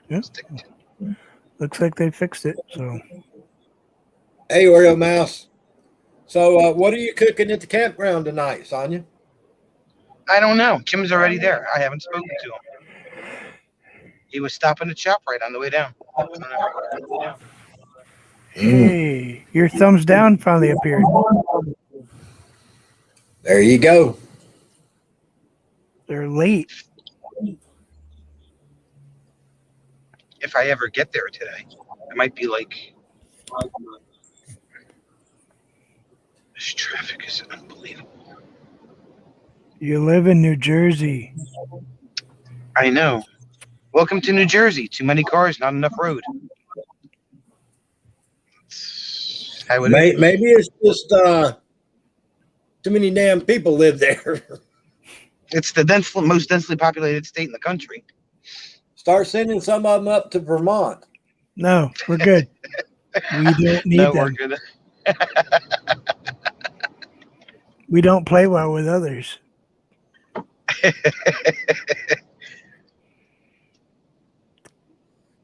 Speaker 2: Yep. Looks like they fixed it. So,
Speaker 1: hey, Oreo Mouse. So, what are you cooking at the campground tonight, Sonia?
Speaker 3: I don't know. Jim's already there. I haven't spoken to him. He was stopping to shop right on the way down.
Speaker 2: Hey, your thumbs down finally appeared.
Speaker 1: There you go.
Speaker 2: They're late.
Speaker 3: If I ever get there today, it might be like... This traffic is unbelievable.
Speaker 2: You live in New Jersey.
Speaker 3: I know. Welcome to New Jersey. Too many cars, not enough road.
Speaker 1: Maybe it's just too many damn people live there.
Speaker 3: It's the most densely populated state in the country.
Speaker 1: Start sending some of them up to Vermont.
Speaker 2: No, we're good. We don't need them.
Speaker 3: We're good.
Speaker 2: We don't play well with others.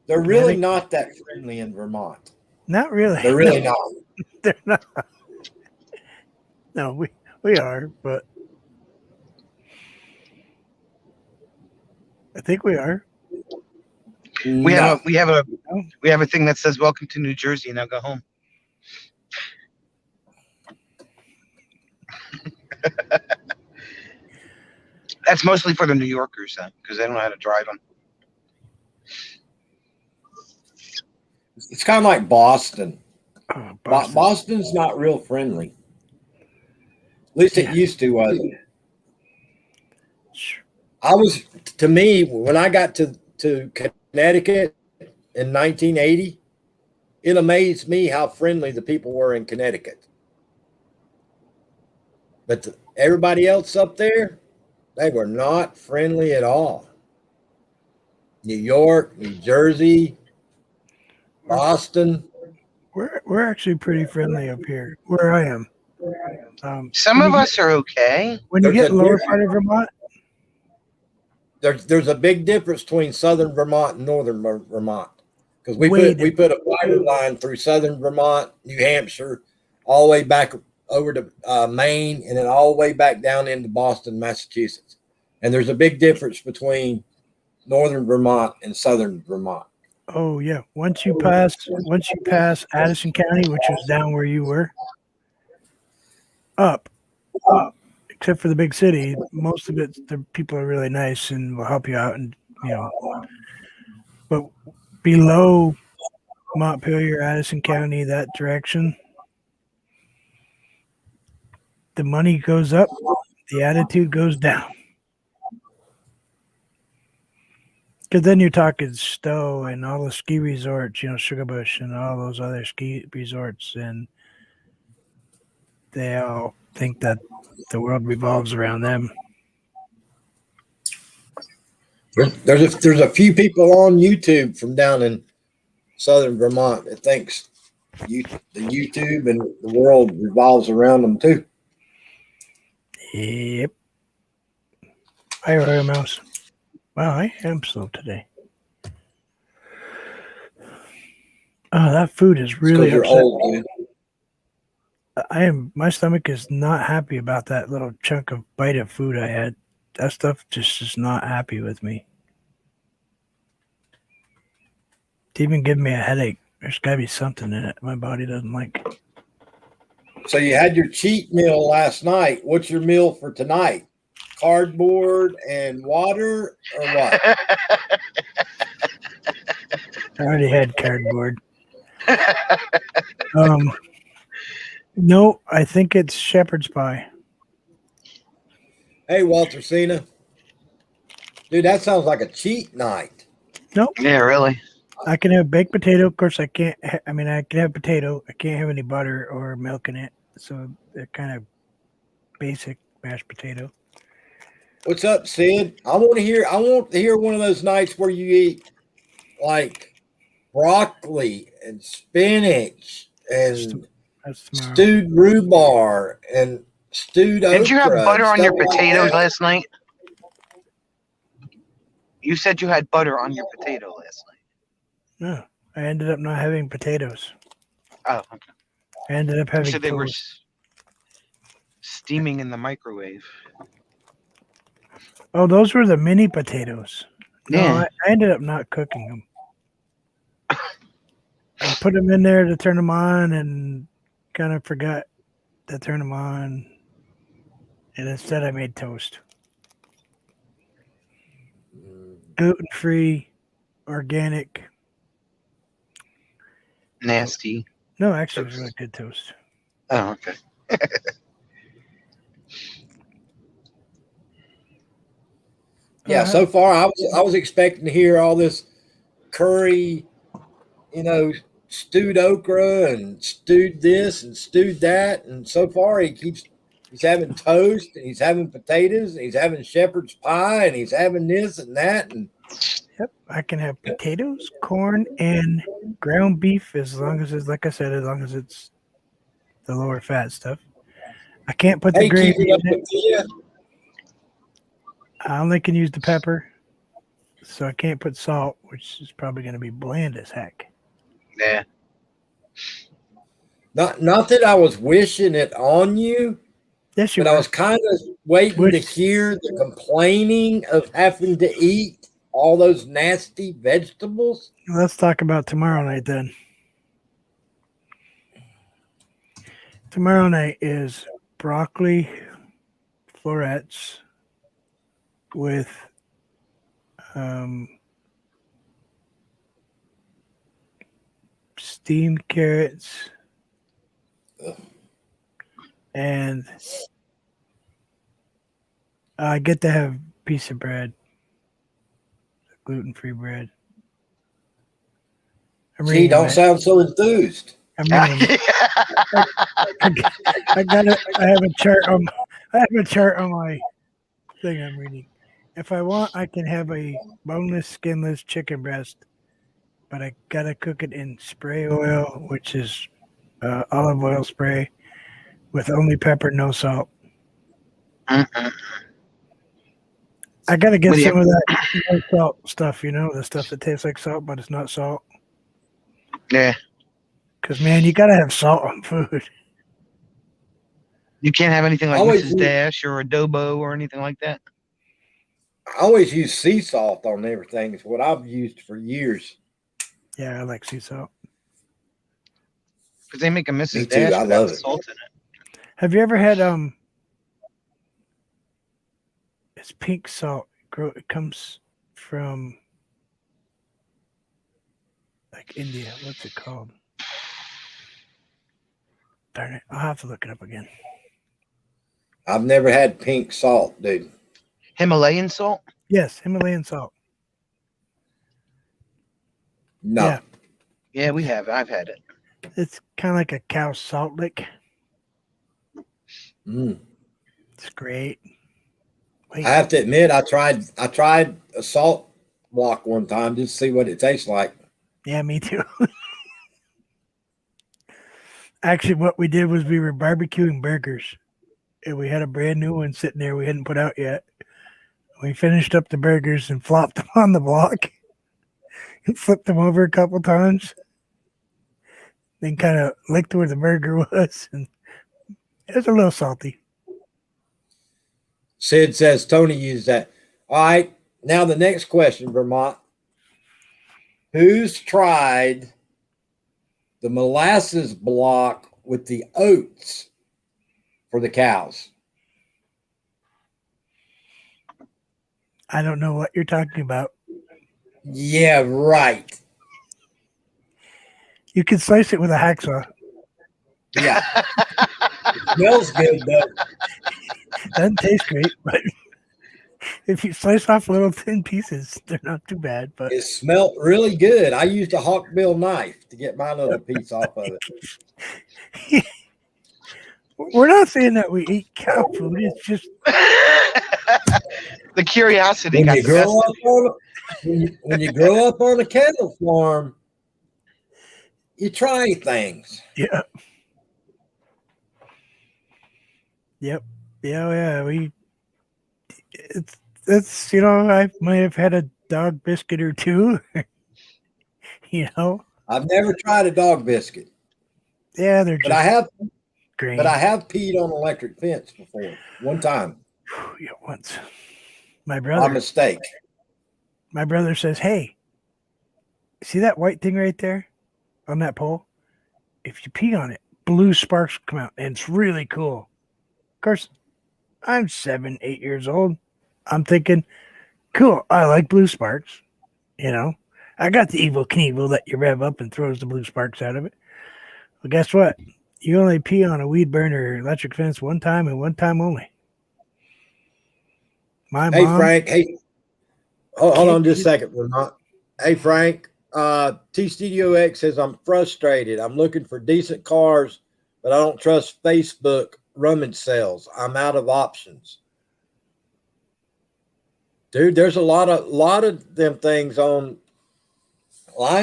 Speaker 1: They're really not that friendly in Vermont.
Speaker 2: Not really.
Speaker 1: They're really not.
Speaker 2: They're not. No, we are, but I think we are.
Speaker 3: We
Speaker 1: No.
Speaker 3: have a thing that says "Welcome to New Jersey." Now go home. That's mostly for the New Yorkers, though, because they don't know how to drive them.
Speaker 1: It's kind of like Boston.
Speaker 2: Oh,
Speaker 1: Boston's not real friendly. At least it used to, wasn't. To me, when I got to Connecticut in 1980, it amazed me how friendly the people were in Connecticut. But everybody else up there, they were not friendly at all. New York, New Jersey, Boston.
Speaker 2: We're actually pretty friendly up here where I am.
Speaker 3: Some of us are okay.
Speaker 2: When you
Speaker 1: There's
Speaker 2: get
Speaker 1: a
Speaker 2: lower
Speaker 1: difference.
Speaker 2: part of Vermont,
Speaker 1: There's a big difference between southern Vermont and northern Vermont, because we
Speaker 2: Way
Speaker 1: put a fiber line through southern Vermont, New Hampshire, all the way back over to Maine, and then all the way back down into Boston, Massachusetts. And there's a big difference between northern Vermont and southern Vermont.
Speaker 2: oh yeah. Once you pass Addison County, which was down where you were, up, except for the big city, most of it, the people are really nice and will help you out, and but below Montpelier, Addison County, that direction, the money goes up, the attitude goes down. Because then you're talking Stowe and all the ski resorts, Sugarbush and all those other ski resorts, and they all think that the world revolves around them.
Speaker 1: There's a few people on YouTube from down in southern Vermont that thinks the YouTube and the world revolves around them too.
Speaker 2: Yep. I heard a mouse. Wow, I am slow today. Oh, that food is really
Speaker 1: You're
Speaker 2: upset.
Speaker 1: old, dude.
Speaker 2: My stomach is not happy about that little chunk of bite of food I had. That stuff just is not happy with me. It's even giving me a headache. There's got to be something in it my body doesn't like.
Speaker 1: So you had your cheat meal last night. What's your meal for tonight? Cardboard and water, or what?
Speaker 2: I already had cardboard. No, I think it's shepherd's pie.
Speaker 1: Hey, Walter Cena. Dude, that sounds like a cheat night.
Speaker 2: Nope.
Speaker 3: Yeah, really.
Speaker 2: I can have baked potato. Of course, I can't. I can have potato. I can't have any butter or milk in it. So they're kind of basic mashed potato.
Speaker 1: What's up, Sid? I want to hear one of those nights where you eat like broccoli and spinach and stewed rhubarb and stewed okra.
Speaker 3: Didn't you have butter on your
Speaker 1: like
Speaker 3: potatoes
Speaker 1: that.
Speaker 3: last night? You said you had butter on your potato last night.
Speaker 2: No, I ended up not having potatoes.
Speaker 3: Oh, okay.
Speaker 2: I ended up having.
Speaker 3: You said they were
Speaker 2: toast.
Speaker 3: steaming in the microwave.
Speaker 2: Oh, those were the mini potatoes. No,
Speaker 3: Yeah.
Speaker 2: I ended up not cooking them. I put them in there to turn them on and kind of forgot to turn them on. And instead I made toast. Gluten-free, organic.
Speaker 3: Nasty.
Speaker 2: No, actually, it was really good toast.
Speaker 3: Oh, okay.
Speaker 1: Yeah, so far I was expecting to hear all this curry, stewed okra and stewed this and stewed that, and so far he's having toast and he's having potatoes and he's having shepherd's pie and he's having this and that. And
Speaker 2: yep, I can have potatoes, corn, and ground beef as long as it's, like I said, as long as it's the lower fat stuff. I can't put the gravy in it. I only can use the pepper. So I can't put salt, which is probably going to be bland as heck.
Speaker 3: Yeah.
Speaker 1: Not that I was wishing it on you,
Speaker 2: Yes, you
Speaker 1: but I
Speaker 2: are.
Speaker 1: was kind of waiting to
Speaker 2: Wish-
Speaker 1: hear the complaining of having to eat all those nasty vegetables.
Speaker 2: Let's talk about tomorrow night then. Tomorrow night is broccoli florets with steamed carrots
Speaker 1: Ugh.
Speaker 2: and I get to have a piece of bread, gluten-free bread. I'm
Speaker 1: Gee,
Speaker 2: reading
Speaker 1: don't
Speaker 2: my,
Speaker 1: sound so enthused.
Speaker 2: I'm reading I got it. I have a chart on my thing I'm reading. If I want, I can have a boneless, skinless chicken breast, but I gotta cook it in spray oil, which is olive oil spray with only pepper, no salt.
Speaker 3: Mm-mm.
Speaker 2: I gotta get
Speaker 3: What do you-
Speaker 2: some of that no salt stuff, the stuff that tastes like salt, but it's not salt.
Speaker 3: Yeah.
Speaker 2: Because man, you gotta have salt on food.
Speaker 3: You can't have anything like
Speaker 1: Always
Speaker 3: Mrs.
Speaker 1: use-
Speaker 3: Dash or adobo or anything like that.
Speaker 1: I always use sea salt on everything. It's what I've used for years.
Speaker 2: Yeah, I like sea salt.
Speaker 3: Because they make a
Speaker 1: Me
Speaker 3: Mrs.
Speaker 1: too.
Speaker 3: Dash
Speaker 1: I
Speaker 3: without
Speaker 1: love
Speaker 3: the
Speaker 1: it.
Speaker 3: salt in it.
Speaker 2: Have you ever had it's pink salt. It comes from like India. What's it called? Darn it. I'll have to look it up again.
Speaker 1: I've never had pink salt, dude.
Speaker 3: Himalayan salt?
Speaker 2: Yes, Himalayan salt.
Speaker 1: No.
Speaker 2: Yeah.
Speaker 3: Yeah, we have. I've had it.
Speaker 2: It's kind of like a cow salt lick.
Speaker 1: Mm.
Speaker 2: It's great. Wait,
Speaker 1: I have to admit, I tried a salt block one time just to see what it tastes like.
Speaker 2: yeah, me too. Actually, what we did was we were barbecuing burgers, and we had a brand new one sitting there we hadn't put out yet. We finished up the burgers and flopped them on the block and flipped them over a couple times. Then kind of licked where the burger was, and it was a little salty.
Speaker 1: Sid says Tony used that. All right. Now the next question, Vermont. Who's tried the molasses block with the oats for the cows?
Speaker 2: I don't know what you're talking about.
Speaker 1: Yeah, right.
Speaker 2: You can slice it with a hacksaw.
Speaker 1: Yeah. Smells good though.
Speaker 2: Doesn't taste great, but if you slice off little thin pieces, they're not too bad. But
Speaker 1: It smelled really good. I used a hawkbill knife to get my little piece off of it.
Speaker 2: we're not saying that we eat cow food. It's just
Speaker 3: The curiosity
Speaker 1: When
Speaker 3: got
Speaker 1: you
Speaker 3: the best
Speaker 1: grow
Speaker 3: of
Speaker 1: up when you grow up on a cattle farm, you try things.
Speaker 2: yeah. Yep. Yeah. It's I might have had a dog biscuit or two.
Speaker 1: I've never tried a dog biscuit,
Speaker 2: Yeah, they're
Speaker 1: but
Speaker 2: just
Speaker 1: I have
Speaker 2: green.
Speaker 1: but I have peed on an electric fence before. One time.
Speaker 2: Yeah, once. My
Speaker 1: My
Speaker 2: brother
Speaker 1: mistake.
Speaker 2: says, "Hey, see that white thing right there on that pole? If you pee on it, blue sparks come out, and it's really cool." Of course, I'm 7, 8 years old. I'm thinking, cool. I like blue sparks. I got the evil Knievel that you rev up and throws the blue sparks out of it. Well, guess what? You only pee on a weed burner or electric fence one time and one time only. My
Speaker 1: Hey
Speaker 2: mom.
Speaker 1: Frank. Hey, hold on just a second, Vermont. Hey Frank. T Studio X says I'm frustrated. I'm looking for decent cars, but I don't trust Facebook rummage sales. I'm out of options. Dude, there's a lot of them things online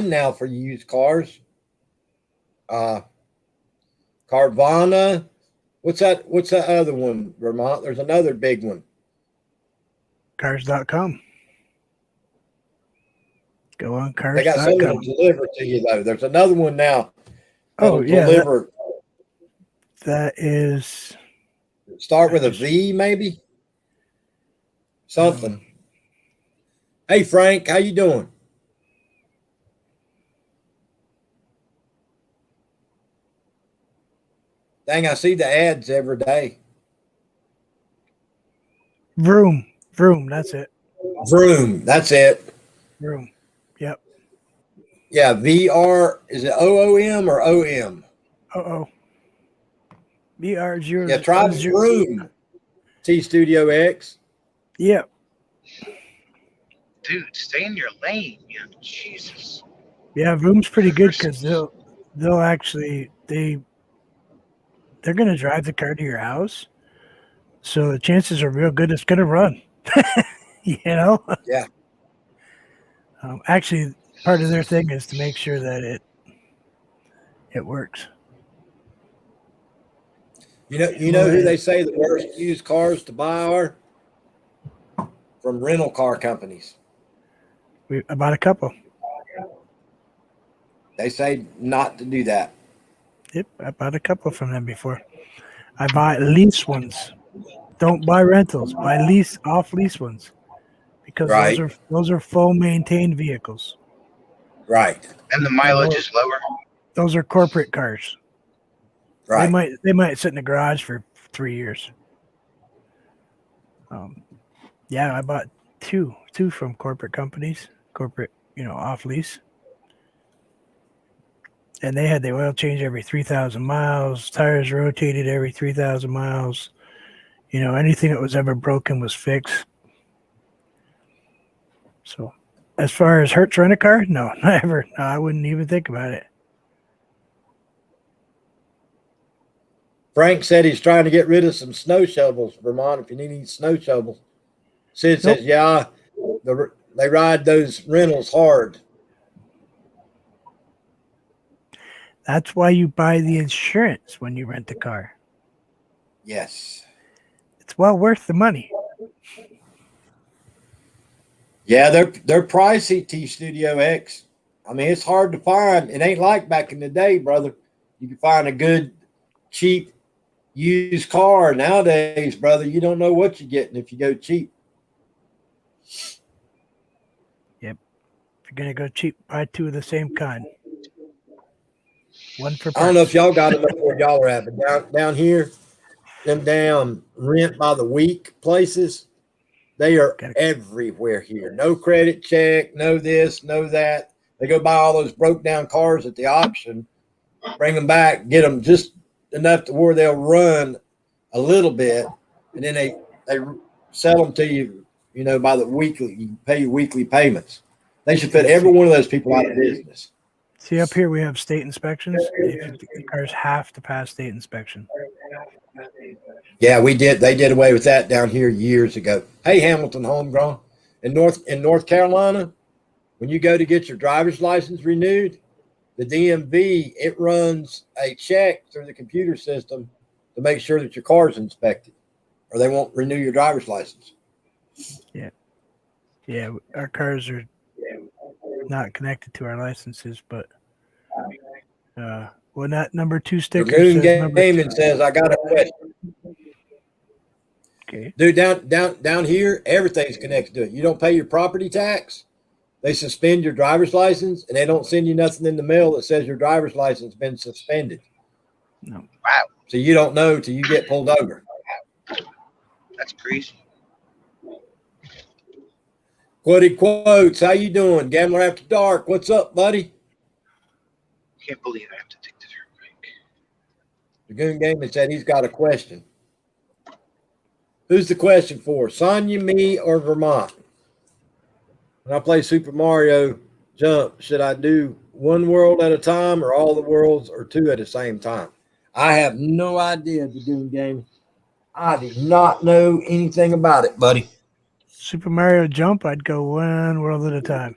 Speaker 1: now for used cars. Carvana. What's that other one, Vermont? There's another big one.
Speaker 2: Cars.com. Go on
Speaker 1: They got some that'll
Speaker 2: cars.com.
Speaker 1: deliver to you though. There's another one now that'll
Speaker 2: Oh yeah,
Speaker 1: deliver.
Speaker 2: that is
Speaker 1: Start with a V, maybe something. Hey Frank, how you doing? Dang, I see the ads every day.
Speaker 2: Vroom. That's it.
Speaker 1: Vroom, that's it.
Speaker 2: Vroom. Yep.
Speaker 1: Yeah, VR. Is it OOM or OM?
Speaker 2: Oh. VR0.
Speaker 1: Yeah, try Vroom. T Studio X.
Speaker 2: Yep.
Speaker 3: Dude, stay in your lane, man. Jesus.
Speaker 2: Yeah, Vroom's pretty good because they'll actually they're gonna drive the car to your house, so the chances are real good it's gonna run. You know.
Speaker 1: Yeah.
Speaker 2: Actually, part of their thing is to make sure that it works.
Speaker 1: You know who they say the worst used cars to buy are? From rental car companies.
Speaker 2: We bought a couple.
Speaker 1: They say not to do that.
Speaker 2: Yep, I bought a couple from them before. I buy lease ones. Don't buy rentals. Buy off lease ones, because
Speaker 1: Right.
Speaker 2: those are full maintained vehicles.
Speaker 1: Right.
Speaker 3: And the mileage is lower.
Speaker 2: Those are corporate cars.
Speaker 1: Right.
Speaker 2: They might sit in the garage for 3 years. Yeah, I bought two from corporate companies, off lease. And they had the oil change every 3,000 miles, tires rotated every 3,000 miles. Anything that was ever broken was fixed. So, as far as Hertz rent a car, no, never. No, I wouldn't even think about it.
Speaker 1: Frank said he's trying to get rid of some snow shovels, Vermont, if you need any snow shovels. Sid says, yeah, they ride those rentals hard.
Speaker 2: That's why you buy the insurance when you rent a car.
Speaker 1: Yes.
Speaker 2: It's well worth the money.
Speaker 1: Yeah, they're pricey, T Studio X. I mean, it's hard to find. It ain't like back in the day, brother. You can find a good, cheap, used car nowadays, brother. You don't know what you're getting if you go cheap.
Speaker 2: Yep. If you're gonna go cheap, buy two of the same kind. One for parts.
Speaker 1: I don't know if y'all got them up where y'all are at, but down here, them damn rent by the week places, they are everywhere here. No credit check, no this, no that. They go buy all those broke down cars at the auction, bring them back, get them just enough to where they'll run a little bit, and then they sell them to you, by the weekly. You pay weekly payments. They should put every one of those people out of business.
Speaker 2: See, up here we have state inspections. The cars have to pass state inspection.
Speaker 1: Yeah, we did. They did away with that down here years ago. Hey, Hamilton Homegrown. In North Carolina, when you go to get your driver's license renewed, the DMV, it runs a check through the computer system to make sure that your car's inspected, or they won't renew your driver's license.
Speaker 2: Yeah, our cars are not connected to our licenses, but that number 2 sticker
Speaker 1: Lagoon
Speaker 2: says
Speaker 1: Gaming says, I got a question.
Speaker 2: Okay.
Speaker 1: Dude, down here, everything's connected to it. You don't pay your property tax, they suspend your driver's license, and they don't send you nothing in the mail that says your driver's license has been suspended.
Speaker 2: No.
Speaker 3: Wow.
Speaker 1: So you don't know till you get pulled over.
Speaker 3: That's crazy.
Speaker 1: Quoted Quotes, how you doing? Gambler After Dark, what's up, buddy?
Speaker 3: Can't believe I have to take this break.
Speaker 1: Lagoon Gaming said he's got a question. Who's the question for? Sonya, me, or Vermont? When I play Super Mario Jump, should I do one world at a time or all the worlds or two at the same time? I have no idea, Lagoon Gaming. I do not know anything about it, buddy.
Speaker 2: Super Mario Jump, I'd go one world at a time.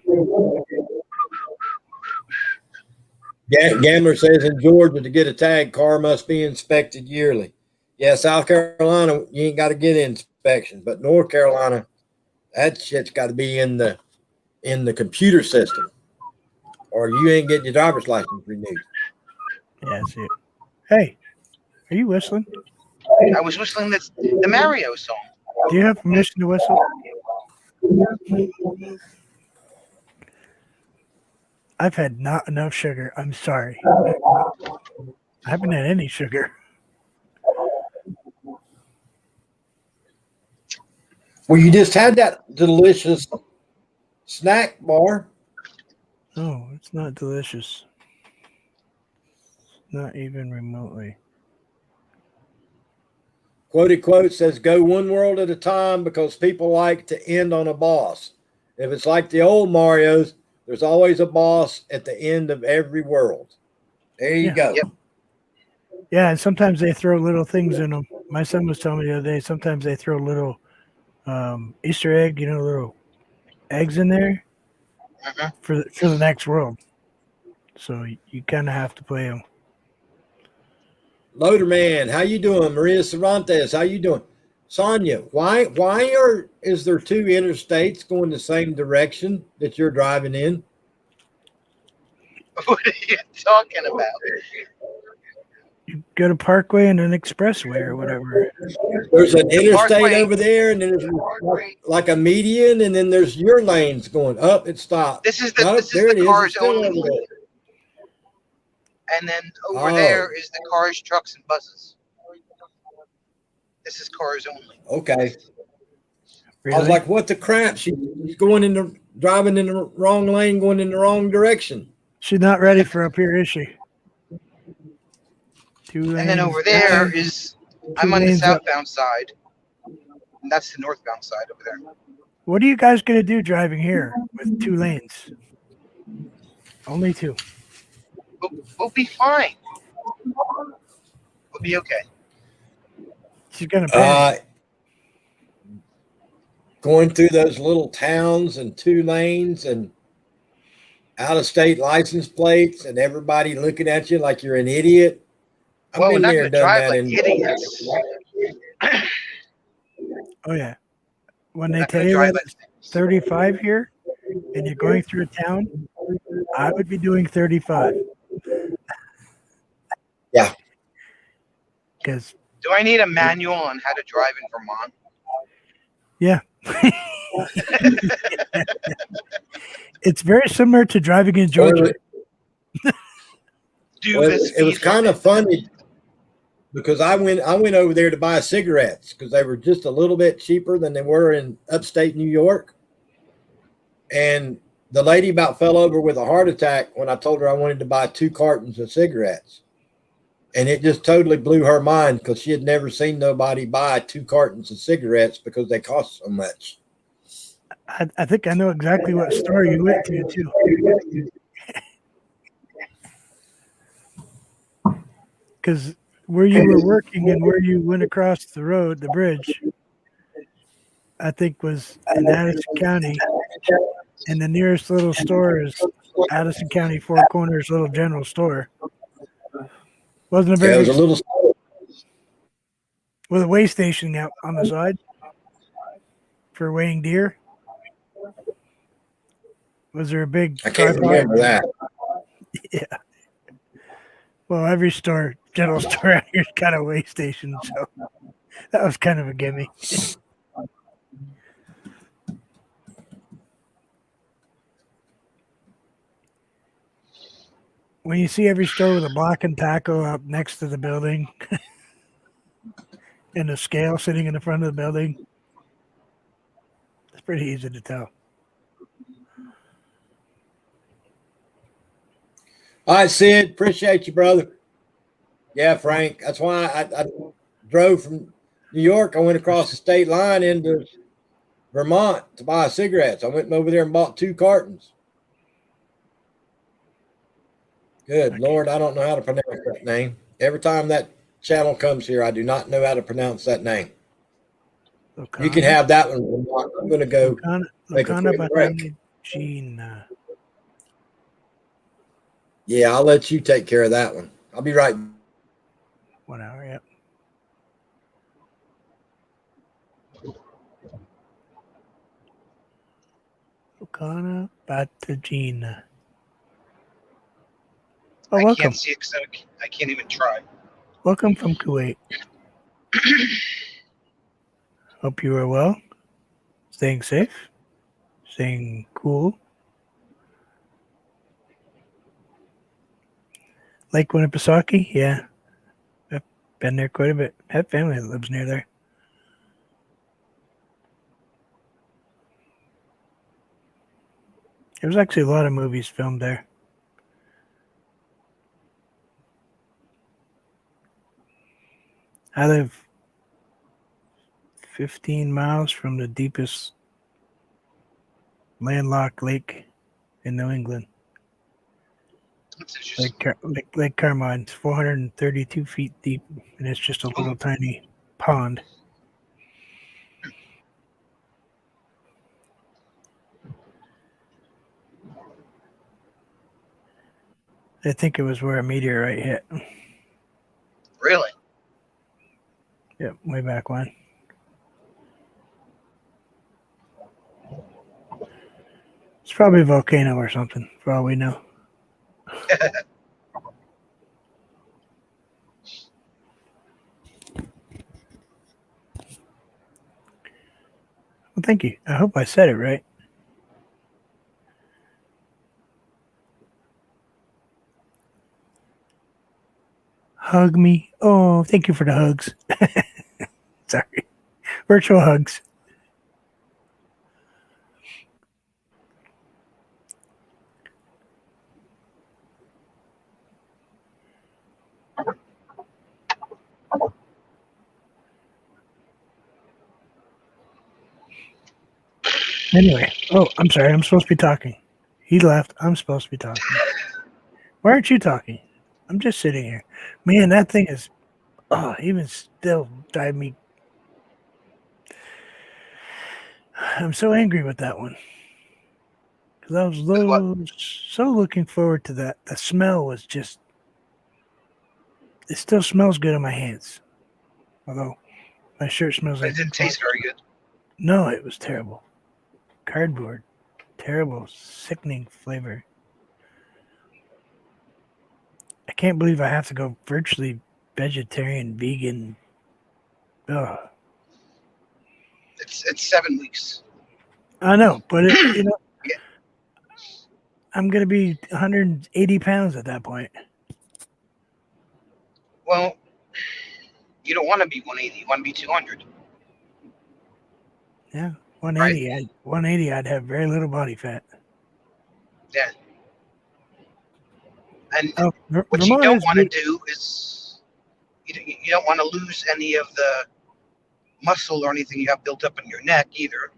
Speaker 1: Gambler says in Georgia, to get a tag, car must be inspected yearly. Yeah, South Carolina, you ain't got to get inspection, but North Carolina, that shit's got to be in the in the computer system, or you ain't getting your driver's license renewed.
Speaker 2: Yeah, that's it. Hey, are you whistling?
Speaker 3: I was whistling the Mario song.
Speaker 2: Do you have permission to whistle? I've had not enough sugar. I'm sorry. I haven't had any sugar.
Speaker 1: Well, you just had that delicious snack bar.
Speaker 2: No, it's not delicious. Not even remotely.
Speaker 1: Quoted quote says, "Go one world at a time because people like to end on a boss. If it's like the old Marios, there's always a boss at the end of every world." There you
Speaker 2: Yeah.
Speaker 1: go.
Speaker 3: Yep.
Speaker 2: Yeah, and sometimes they throw little things in them. My son was telling me the other day, sometimes they throw little Easter egg, little eggs in there
Speaker 3: Mhm.
Speaker 2: for the next world. So you kind of have to play them.
Speaker 1: Loader man, how you doing? Maria Cervantes, how you doing? Sonia, why is there two interstates going the same direction that you're driving in?
Speaker 3: What are you talking about?
Speaker 2: You go to Parkway and an expressway or whatever.
Speaker 1: There's an interstate
Speaker 3: Parkway.
Speaker 1: over there, and then there's like a median, and then there's your lanes going up. It stopped.
Speaker 3: This is
Speaker 1: Nope, there it is. It's
Speaker 3: cars
Speaker 1: still
Speaker 3: only
Speaker 1: over there.
Speaker 3: lane, and then over
Speaker 1: Oh.
Speaker 3: there is the cars, trucks, and buses. This is cars only.
Speaker 1: Okay.
Speaker 2: Really?
Speaker 1: I was like, what the crap? She's driving in the wrong lane, going in the wrong direction.
Speaker 2: She's not ready for up here, is she? 2 lanes.
Speaker 3: And then over there is I'm on the
Speaker 2: lanes up.
Speaker 3: southbound side, and that's the northbound side over there.
Speaker 2: What are you guys going to do driving here with 2 lanes? Only 2.
Speaker 3: We'll be fine. We'll be okay.
Speaker 2: She's going to panic.
Speaker 1: Going through those little towns and 2 lanes and out-of-state license plates and everybody looking at you like you're an idiot. I've
Speaker 3: Well, we're
Speaker 1: been
Speaker 3: not
Speaker 1: there
Speaker 3: going to
Speaker 1: and done
Speaker 3: drive
Speaker 1: that.
Speaker 3: like idiots.
Speaker 2: Oh, yeah. When they
Speaker 3: Not
Speaker 2: tell
Speaker 3: gonna
Speaker 2: you
Speaker 3: drive
Speaker 2: that it's 35 here and you're going through a town, I would be doing 35.
Speaker 1: Yeah.
Speaker 2: Because,
Speaker 3: Do I need a manual on how to drive in Vermont?
Speaker 2: yeah. It's very similar to driving in Georgia.
Speaker 1: It was kind of funny because I went over there to buy cigarettes because they were just a little bit cheaper than they were in upstate New York. And the lady about fell over with a heart attack when I told her I wanted to buy 2 cartons of cigarettes. And it just totally blew her mind because she had never seen nobody buy 2 cartons of cigarettes because they cost so much.
Speaker 2: I think I know exactly what store you went to, too. Because where you were working and where you went across the road, the bridge, I think was in Addison County. And the nearest little store is Addison County Four Corners Little General Store. Wasn't a very
Speaker 1: Yeah, it was a little.
Speaker 2: with a weigh station out on the side for weighing deer. Was there a big
Speaker 1: I can't
Speaker 2: tripod?
Speaker 1: remember that.
Speaker 2: Yeah. Well, every general store out here's got a weigh station, so that was kind of a gimme. When you see every store with a block and tackle up next to the building and a scale sitting in the front of the building, it's pretty easy to tell.
Speaker 1: All right, Sid, appreciate you, brother. Yeah, Frank. That's why I drove from New York. I went across the state line into Vermont to buy cigarettes. I went over there and bought 2 cartons. Good Lord, I don't know how to pronounce that name. Every time that channel comes here, I do not know how to pronounce that name.
Speaker 2: Locana,
Speaker 1: you can have that one. I'm going to go take a quick break.
Speaker 2: Gina.
Speaker 1: Yeah, I'll let you take care of that one. I'll be right.
Speaker 2: 1 hour, yep. Volcana Batagina. Oh,
Speaker 3: I
Speaker 2: welcome.
Speaker 3: can't see it because I can't even try.
Speaker 2: Welcome from Kuwait. Hope you are well. Staying safe. Staying cool. Lake Winnipesaukee? Yeah. I've been there quite a bit. I have family that lives near there. There was actually a lot of movies filmed there. I live 15 miles from the deepest landlocked lake in New England.
Speaker 3: That's interesting.
Speaker 2: Lake Carmine. It's 432 feet deep, and it's just a little tiny pond. I think it was where a meteorite hit.
Speaker 3: Really?
Speaker 2: Yep, way back when. It's probably a volcano or something, for all we know. Well, thank you. I hope I said it right. Hug me. Oh, thank you for the hugs. Sorry. Virtual hugs. Anyway. Oh, I'm sorry. I'm supposed to be talking. He left. I'm supposed to be talking. Why aren't you talking? I'm just sitting here. Man, that thing is, even still driving me. I'm so angry with that one. Because I was so looking forward to that. The smell was just, it still smells good on my hands. Although my shirt smells like.
Speaker 3: It didn't taste very good.
Speaker 2: No, it was terrible. Cardboard. Terrible, sickening flavor. I can't believe I have to go virtually vegetarian, vegan. Ugh.
Speaker 3: It's 7 weeks.
Speaker 2: I know, but
Speaker 3: Yeah.
Speaker 2: I'm going to be 180 pounds at that point.
Speaker 3: Well, you don't want to be 180. You want to be 200.
Speaker 2: Yeah, 180. Right? 180, I'd have very little body fat.
Speaker 3: Yeah. And
Speaker 2: what
Speaker 3: Vermont you don't want to do is you don't want to lose any of the muscle or anything you have built up in your neck either.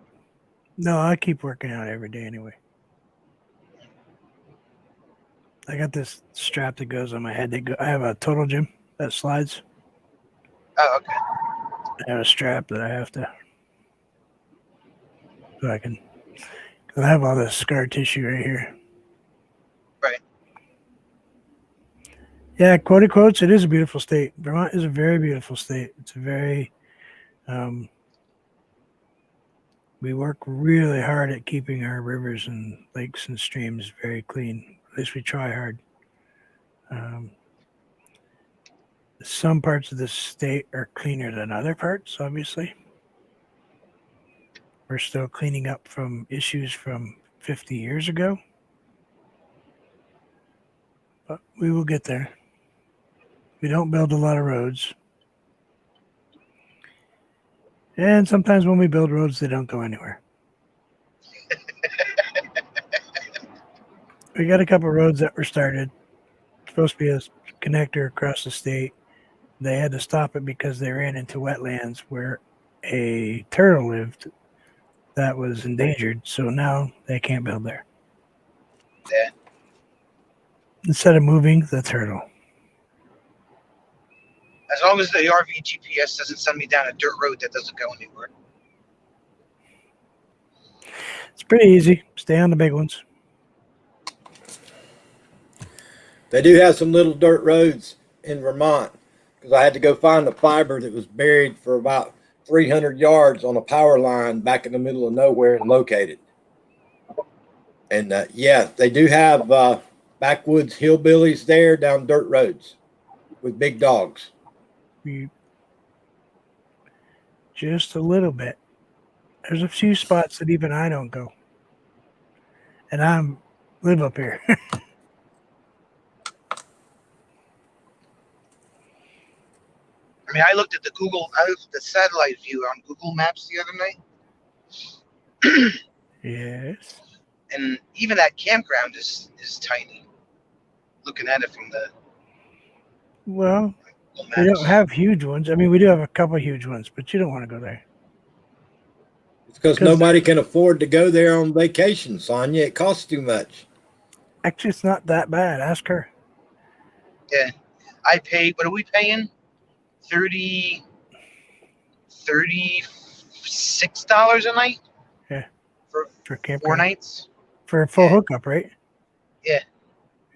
Speaker 2: No, I keep working out every day anyway. I got this strap that goes on my head. I have a total gym that slides.
Speaker 3: Oh, okay.
Speaker 2: I have a strap that I have to, so I can. I have all this scar tissue right here.
Speaker 3: Right.
Speaker 2: Yeah, quote quotes. It is a beautiful state. Vermont is a very beautiful state. It's a very. We work really hard at keeping our rivers and lakes and streams very clean. At least we try hard. Some parts of the state are cleaner than other parts, obviously. We're still cleaning up from issues from 50 years ago. But we will get there. We don't build a lot of roads. And sometimes when we build roads, they don't go anywhere. We got a couple of roads that were started. It's supposed to be a connector across the state. They had to stop it because they ran into wetlands where a turtle lived that was endangered. So now they can't build there.
Speaker 3: Yeah.
Speaker 2: Instead of moving the turtle.
Speaker 3: As long as the RV GPS doesn't send me down a dirt road that doesn't go anywhere.
Speaker 2: It's pretty easy. Stay on the big ones.
Speaker 1: They do have some little dirt roads in Vermont because I had to go find the fiber that was buried for about 300 yards on a power line back in the middle of nowhere and locate it. And yeah, they do have backwoods hillbillies there down dirt roads with big dogs.
Speaker 2: Just a little bit. There's a few spots that even I don't go, and live up here.
Speaker 3: I mean, I looked at the satellite view on Google Maps the other night,
Speaker 2: Yes.
Speaker 3: and even that campground is tiny. Looking at it from the
Speaker 2: Well,
Speaker 3: Google
Speaker 2: we don't
Speaker 3: Maps.
Speaker 2: have huge ones. I mean, we do have a couple of huge ones, but you don't want to go there.
Speaker 1: It's because nobody can afford to go there on vacation, Sonia. It costs too much.
Speaker 2: Actually, it's not that bad. Ask her.
Speaker 3: Yeah, I paid. What are we paying? $36 a night.
Speaker 2: Yeah.
Speaker 3: For
Speaker 2: For campground.
Speaker 3: 4 nights.
Speaker 2: For a full
Speaker 3: Yeah.
Speaker 2: hookup, right?
Speaker 3: Yeah.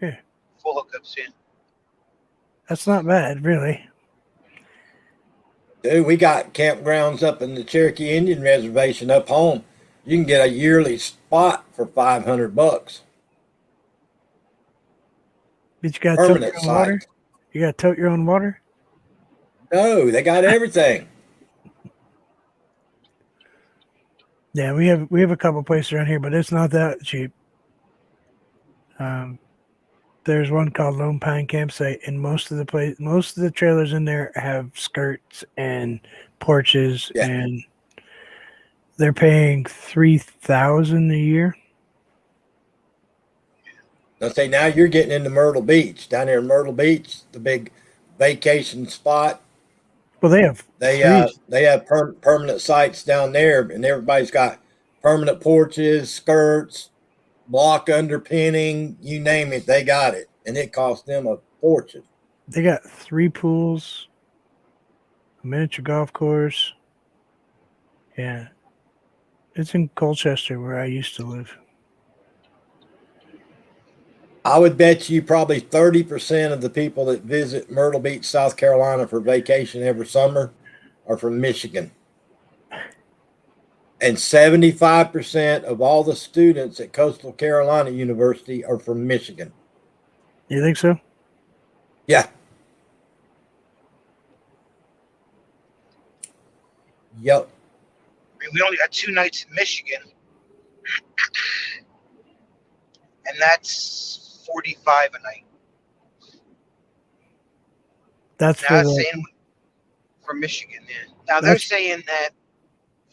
Speaker 2: Yeah.
Speaker 3: Full hookups. Yeah.
Speaker 2: That's not bad, really.
Speaker 1: Dude, we got campgrounds up in the Cherokee Indian Reservation up home. You can get a yearly spot for $500.
Speaker 2: But you got to tote
Speaker 1: Permanent
Speaker 2: your own water.
Speaker 1: site.
Speaker 2: You got to tote your own water.
Speaker 1: No, they got everything.
Speaker 2: Yeah, we have a couple places around here, but it's not that cheap. There's one called Lone Pine Campsite, and most of the trailers in there have skirts and porches,
Speaker 1: Yeah.
Speaker 2: and they're paying $3,000 a year.
Speaker 1: Let's say now you're getting into Myrtle Beach. Down there in Myrtle Beach, the big vacation spot.
Speaker 2: Well, they have
Speaker 1: They
Speaker 2: three.
Speaker 1: have permanent sites down there, and everybody's got permanent porches, skirts, block underpinning, you name it, they got it, and it costs them a fortune.
Speaker 2: They got 3 pools, a miniature golf course. Yeah, it's in Colchester where I used to live.
Speaker 1: I would bet you probably 30% of the people that visit Myrtle Beach, South Carolina for vacation every summer are from Michigan. And 75% of all the students at Coastal Carolina University are from Michigan.
Speaker 2: You think so?
Speaker 1: Yeah. Yep.
Speaker 3: I mean, we only got 2 nights in Michigan, and that's $45 a night.
Speaker 2: That's
Speaker 3: Now
Speaker 2: for
Speaker 3: that's
Speaker 2: the
Speaker 3: saying from Michigan. Yeah. Now they're saying that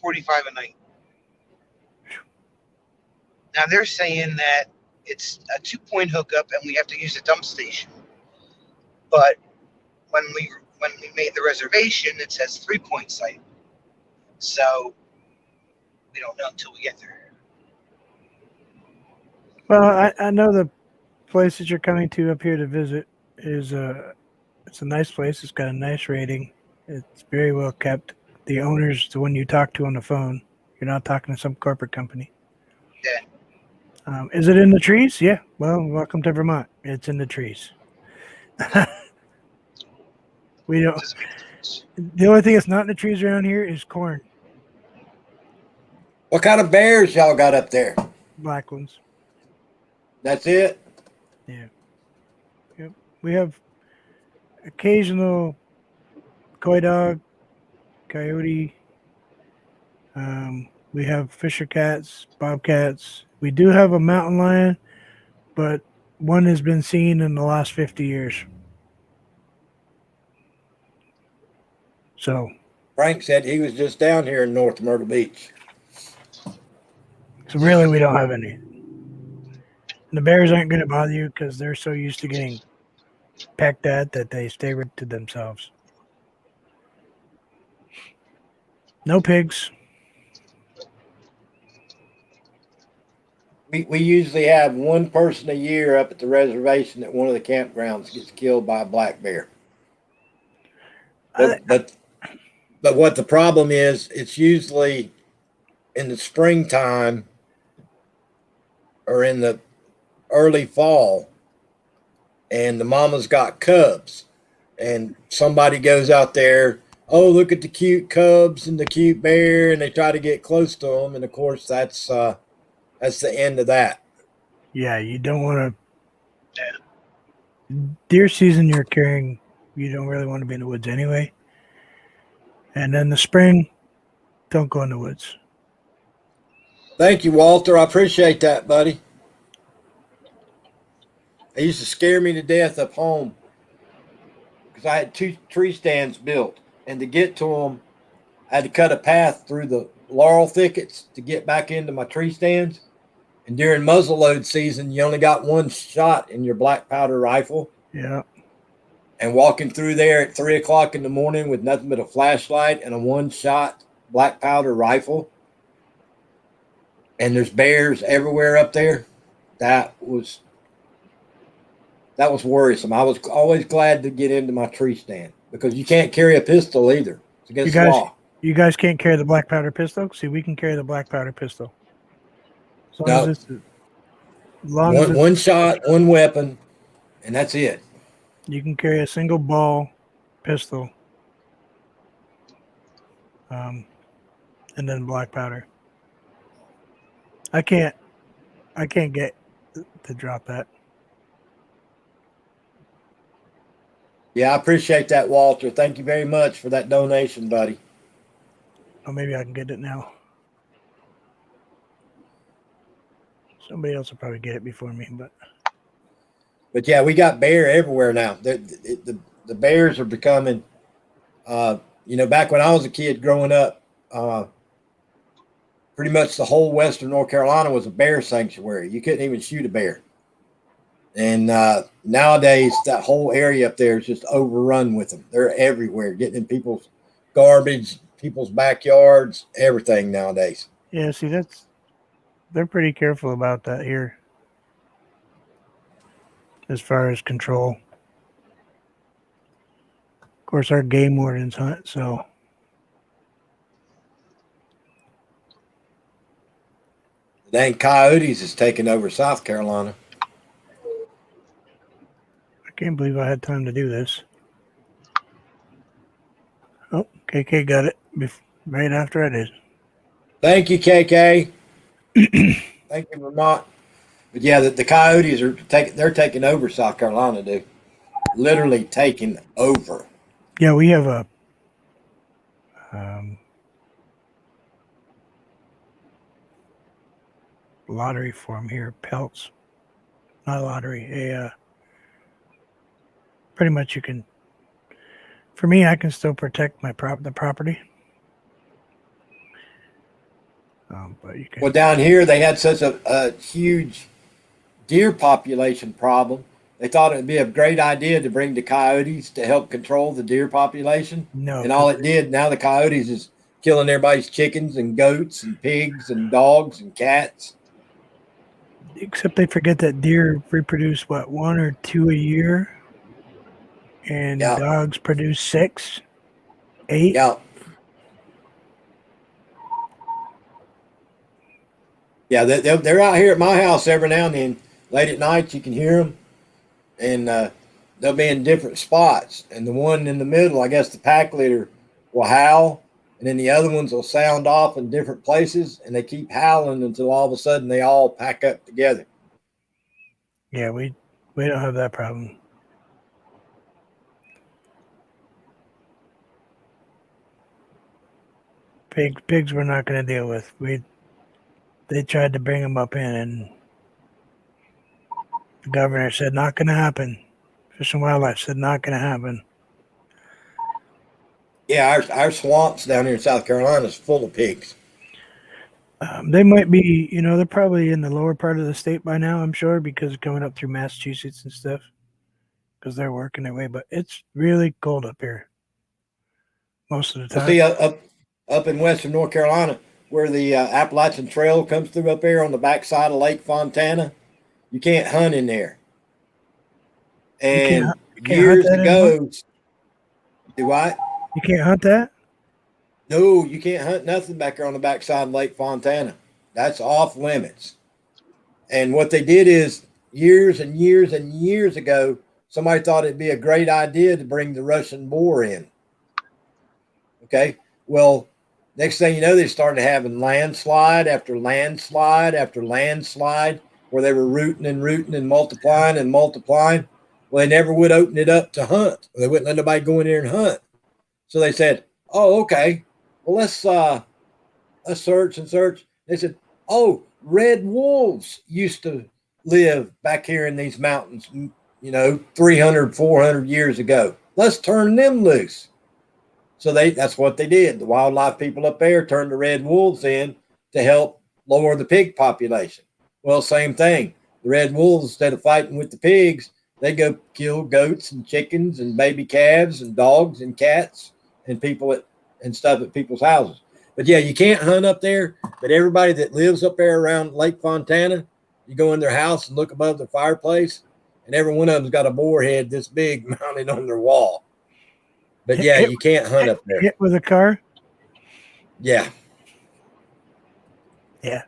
Speaker 3: 45 a night. Now they're saying that it's a 2-point hookup, and we have to use a dump station. But when we made the reservation, it says 3-point site. So we don't know until we get there.
Speaker 2: Well, I know the place that you're coming to up here to visit is it's a nice place. It's got a nice rating. It's very well kept. The owner's the one you talk to on the phone. You're not talking to some corporate company.
Speaker 3: Yeah.
Speaker 2: Is it in the trees? Yeah. Well, welcome to Vermont. It's in the trees. We don't.
Speaker 3: Doesn't make a difference.
Speaker 2: The only thing that's not in the trees around here is corn.
Speaker 1: What kind of bears y'all got up there?
Speaker 2: Black ones.
Speaker 1: That's it?
Speaker 2: Yeah. Yep. We have occasional coy dog, coyote. We have fisher cats, bobcats. We do have a mountain lion, but one has been seen in the last 50 years. So
Speaker 1: Frank said he was just down here in North Myrtle Beach.
Speaker 2: really we don't have any. And the bears aren't going to bother you because they're so used to getting pecked at that they stay to themselves. No pigs.
Speaker 1: We usually have one person a year up at the reservation at one of the campgrounds gets killed by a black bear. But what the problem is, it's usually in the springtime or in the early fall, and the mama's got cubs, and somebody goes out there, oh, look at the cute cubs and the cute bear, and they try to get close to them, and of course that's the end of that.
Speaker 2: Yeah, you don't want
Speaker 3: Yeah.
Speaker 2: to. Deer season, you don't really want to be in the woods anyway. And then the spring, don't go in the woods.
Speaker 1: Thank you, Walter. I appreciate that, buddy. It used to scare me to death up home because I had 2 tree stands built, and to get to them, I had to cut a path through the laurel thickets to get back into my tree stands. And during muzzleload season, you only got one shot in your black powder rifle.
Speaker 2: Yeah.
Speaker 1: And walking through there at 3 o'clock in the morning with nothing but a flashlight and a one-shot black powder rifle, and there's bears everywhere up there, that was worrisome. I was always glad to get into my tree stand because you can't carry a pistol either. It's against the law.
Speaker 2: You guys can't carry the black powder pistol? See, we can carry the black powder pistol. As long
Speaker 1: No,
Speaker 2: as it's long as
Speaker 1: one shot, one weapon, and that's it.
Speaker 2: you can carry a single ball pistol, and then black powder. I can't get to drop that.
Speaker 1: Yeah, I appreciate that, Walter. Thank you very much for that donation, buddy.
Speaker 2: Oh, maybe I can get it now. Somebody else will probably get it before me,
Speaker 1: But yeah, we got bear everywhere now. The bears are becoming, back when I was a kid growing up, pretty much the whole western North Carolina was a bear sanctuary. You couldn't even shoot a bear. And nowadays, that whole area up there is just overrun with them. They're everywhere, getting in people's garbage, people's backyards, everything nowadays.
Speaker 2: yeah. See, they're pretty careful about that here, as far as control. Of course, our game wardens hunt, so
Speaker 1: Dang coyotes is taking over South Carolina.
Speaker 2: I can't believe I had time to do this. Oh, KK got it right after I did.
Speaker 1: Thank you, KK. Thank you, Vermont. But yeah, the coyotes are taking over South Carolina, dude. Literally taking over.
Speaker 2: Yeah, we have a lottery for them here. Pelts, not lottery. Pretty much you can. For me, I can still protect the property. But you can.
Speaker 1: Well, down here they had such a huge deer population problem. They thought it would be a great idea to bring the coyotes to help control the deer population.
Speaker 2: No,
Speaker 1: And all it did, now the coyotes is killing everybody's chickens and goats and pigs and dogs and cats.
Speaker 2: except they forget that deer reproduce 1 or 2 a year, and
Speaker 1: Yeah.
Speaker 2: dogs produce 6, 8.
Speaker 1: Yeah. Yeah, they're out here at my house every now and then. Late at night, you can hear them, and they'll be in different spots. And the one in the middle, I guess the pack leader will howl, and then the other ones will sound off in different places, and they keep howling until all of a sudden they all pack up together.
Speaker 2: Yeah, we don't have that problem. Pigs we're not going to deal with. They tried to bring them up in, and the governor said not going to happen. Fish and Wildlife said not going to happen.
Speaker 1: Yeah, our swamps down here in South Carolina is full of pigs.
Speaker 2: They might be, they're probably in the lower part of the state by now, I'm sure, because coming up through Massachusetts and stuff, because they're working their way. But it's really cold up here most of the time.
Speaker 1: Well, see, up in western North Carolina, where the Appalachian Trail comes through up there on the backside of Lake Fontana, you can't hunt in there. And
Speaker 2: you can't
Speaker 1: years
Speaker 2: hunt that
Speaker 1: ago,
Speaker 2: anymore?
Speaker 1: do I?
Speaker 2: You can't hunt that?
Speaker 1: No, you can't hunt nothing back there on the backside of Lake Fontana. That's off limits. And what they did is years and years and years ago, somebody thought it'd be a great idea to bring the Russian boar in. Okay. Well, next thing you know, they started having landslide after landslide after landslide. where they were rooting and multiplying and multiplying. Well, they never would open it up to hunt. They wouldn't let nobody go in there and hunt. So they said, "Oh, okay. Well, let's search and search." They said, "Oh, red wolves used to live back here in these mountains, 300, 400 years ago. Let's turn them loose." So that's what they did. The wildlife people up there turned the red wolves in to help lower the pig population. Well, same thing. The red wolves, instead of fighting with the pigs, they go kill goats and chickens and baby calves and dogs and cats and and stuff at people's houses. But yeah, you can't hunt up there. But everybody that lives up there around Lake Fontana, you go in their house and look above the fireplace, and every one of them's got a boar head this big mounted on their wall. But yeah, you can't hunt up there.
Speaker 2: Hit with a car?
Speaker 1: Yeah.
Speaker 2: Yeah.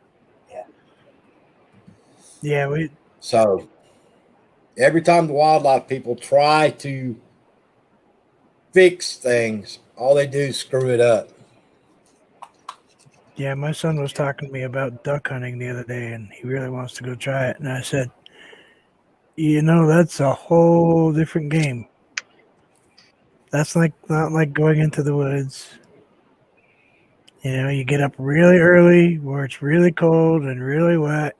Speaker 2: Yeah,
Speaker 1: So every time the wildlife people try to fix things, all they do is screw it up.
Speaker 2: Yeah, my son was talking to me about duck hunting the other day, and he really wants to go try it. And I said, that's a whole different game. That's not like going into the woods. You get up really early where it's really cold and really wet,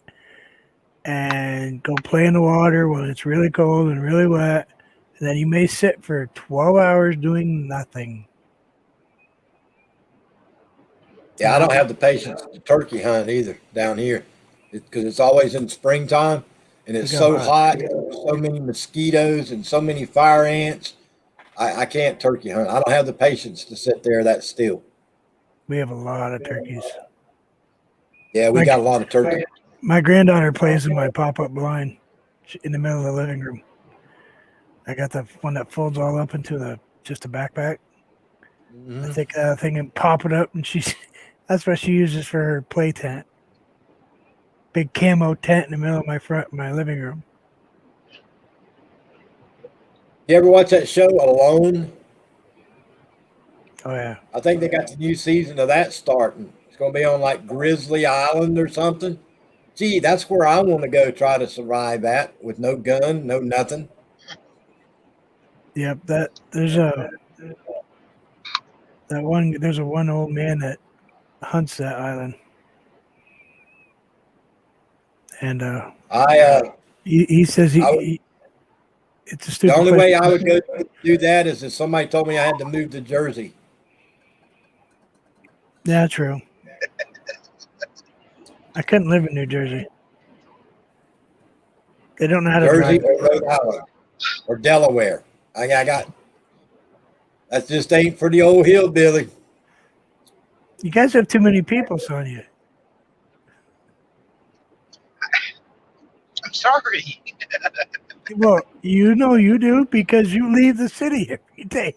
Speaker 2: and go play in the water when it's really cold and really wet. And then you may sit for 12 hours doing nothing.
Speaker 1: Yeah, I don't have the patience to turkey hunt either down here because it's always in springtime and it's so hot, so many mosquitoes and so many fire ants. I can't turkey hunt. I don't have the patience to sit there that still.
Speaker 2: We have a lot of turkeys.
Speaker 1: Yeah, we got a lot of turkeys.
Speaker 2: My granddaughter plays in my pop-up blind in the middle of the living room. I got the one that folds all up into just a backpack.
Speaker 1: Mm-hmm.
Speaker 2: I take that thing and pop it up, and that's what she uses for her play tent. Big camo tent in the middle of my living room.
Speaker 1: You ever watch that show Alone?
Speaker 2: Oh yeah.
Speaker 1: I think they got the new season of that starting. It's going to be on like Grizzly Island or something. Gee, that's where I want to go try to survive at with no gun, no nothing.
Speaker 2: Yep, there's a one old man that hunts that island, and he says it's a stupid.
Speaker 1: The only
Speaker 2: place.
Speaker 1: way I would go do that is if somebody told me I had to move to Jersey.
Speaker 2: Yeah, true. I couldn't live in New Jersey. They don't know how to
Speaker 1: Jersey
Speaker 2: drive.
Speaker 1: or Rhode Island or Delaware. I got that just ain't for the old hillbilly.
Speaker 2: You guys have too many people, Sonia.
Speaker 3: I'm sorry.
Speaker 2: Well, you do because you leave the city every day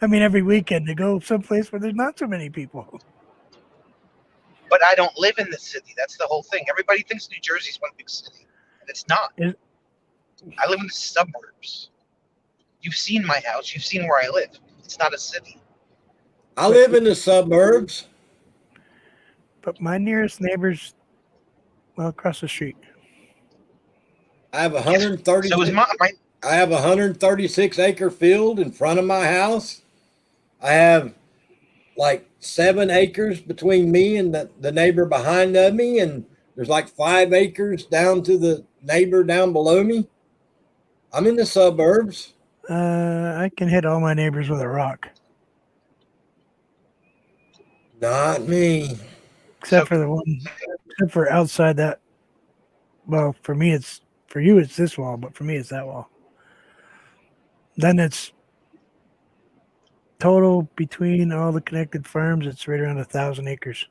Speaker 2: every weekend to go someplace where there's not so many people.
Speaker 3: But I don't live in the city. That's the whole thing. Everybody thinks New Jersey's one big city, and it's not. I live in the suburbs. You've seen my house. You've seen where I live. It's not a city.
Speaker 1: I live in the suburbs.
Speaker 2: But my nearest neighbor's across the street.
Speaker 1: I have 130.
Speaker 3: So is mine.
Speaker 1: I have a 136-acre field in front of my house. I have like 7 acres between me and the neighbor behind me, and there's like 5 acres down to the neighbor down below me. I'm in the suburbs.
Speaker 2: I can hit all my neighbors with a rock.
Speaker 1: Not me.
Speaker 2: Except for outside that. Well, for you it's this wall, but for me it's that wall. Then it's total between all the connected farms. It's right around 1,000 acres.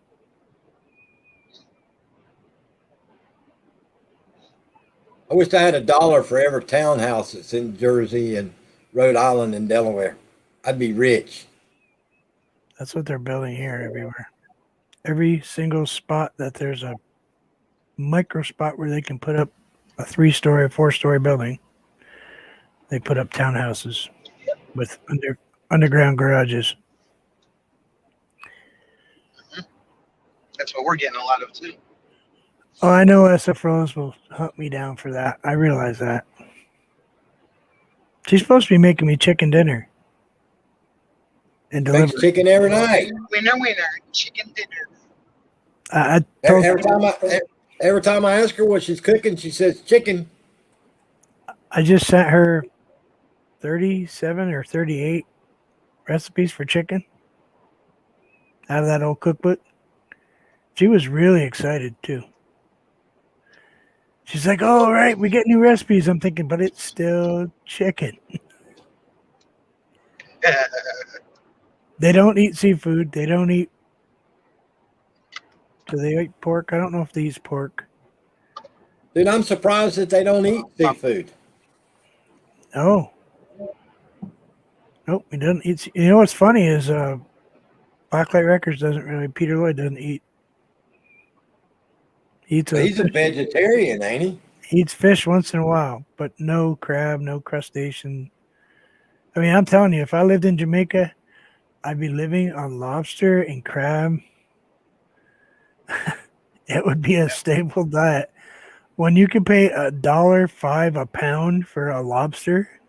Speaker 1: I wish I had $1 for every townhouse that's in Jersey and Rhode Island and Delaware. I'd be rich.
Speaker 2: That's what they're building here everywhere. Every single spot that there's a micro spot where they can put up a 3-story, 4-story building, they put up townhouses with underground garages.
Speaker 3: That's what we're getting a lot of too.
Speaker 2: Oh, I know SF Rose will hunt me down for that. I realize that. She's supposed to be making me chicken dinner and
Speaker 1: Makes
Speaker 2: deliver.
Speaker 1: chicken every night.
Speaker 3: Winner, chicken dinner.
Speaker 2: I told
Speaker 1: Every time I ask her what she's cooking, she says chicken.
Speaker 2: I just sent her 37 or 38 recipes for chicken out of that old cookbook. She was really excited too. She's like, "Oh, all right, we get new recipes." I'm thinking, but it's still chicken. They don't eat seafood. They don't eat. Do they eat pork? I don't know if they eat pork.
Speaker 1: Dude, I'm surprised that they don't eat seafood.
Speaker 2: Oh. Nope, he doesn't eat. You know what's funny is Blacklight Records doesn't really. Peter Lloyd doesn't eat. He eats
Speaker 1: He's a vegetarian, ain't he?
Speaker 2: He eats fish once in a while, but no crab, no crustacean. I mean, I'm telling you, if I lived in Jamaica, I'd be living on lobster and crab. It would be a staple diet. When you can pay $1.05 a pound for a lobster,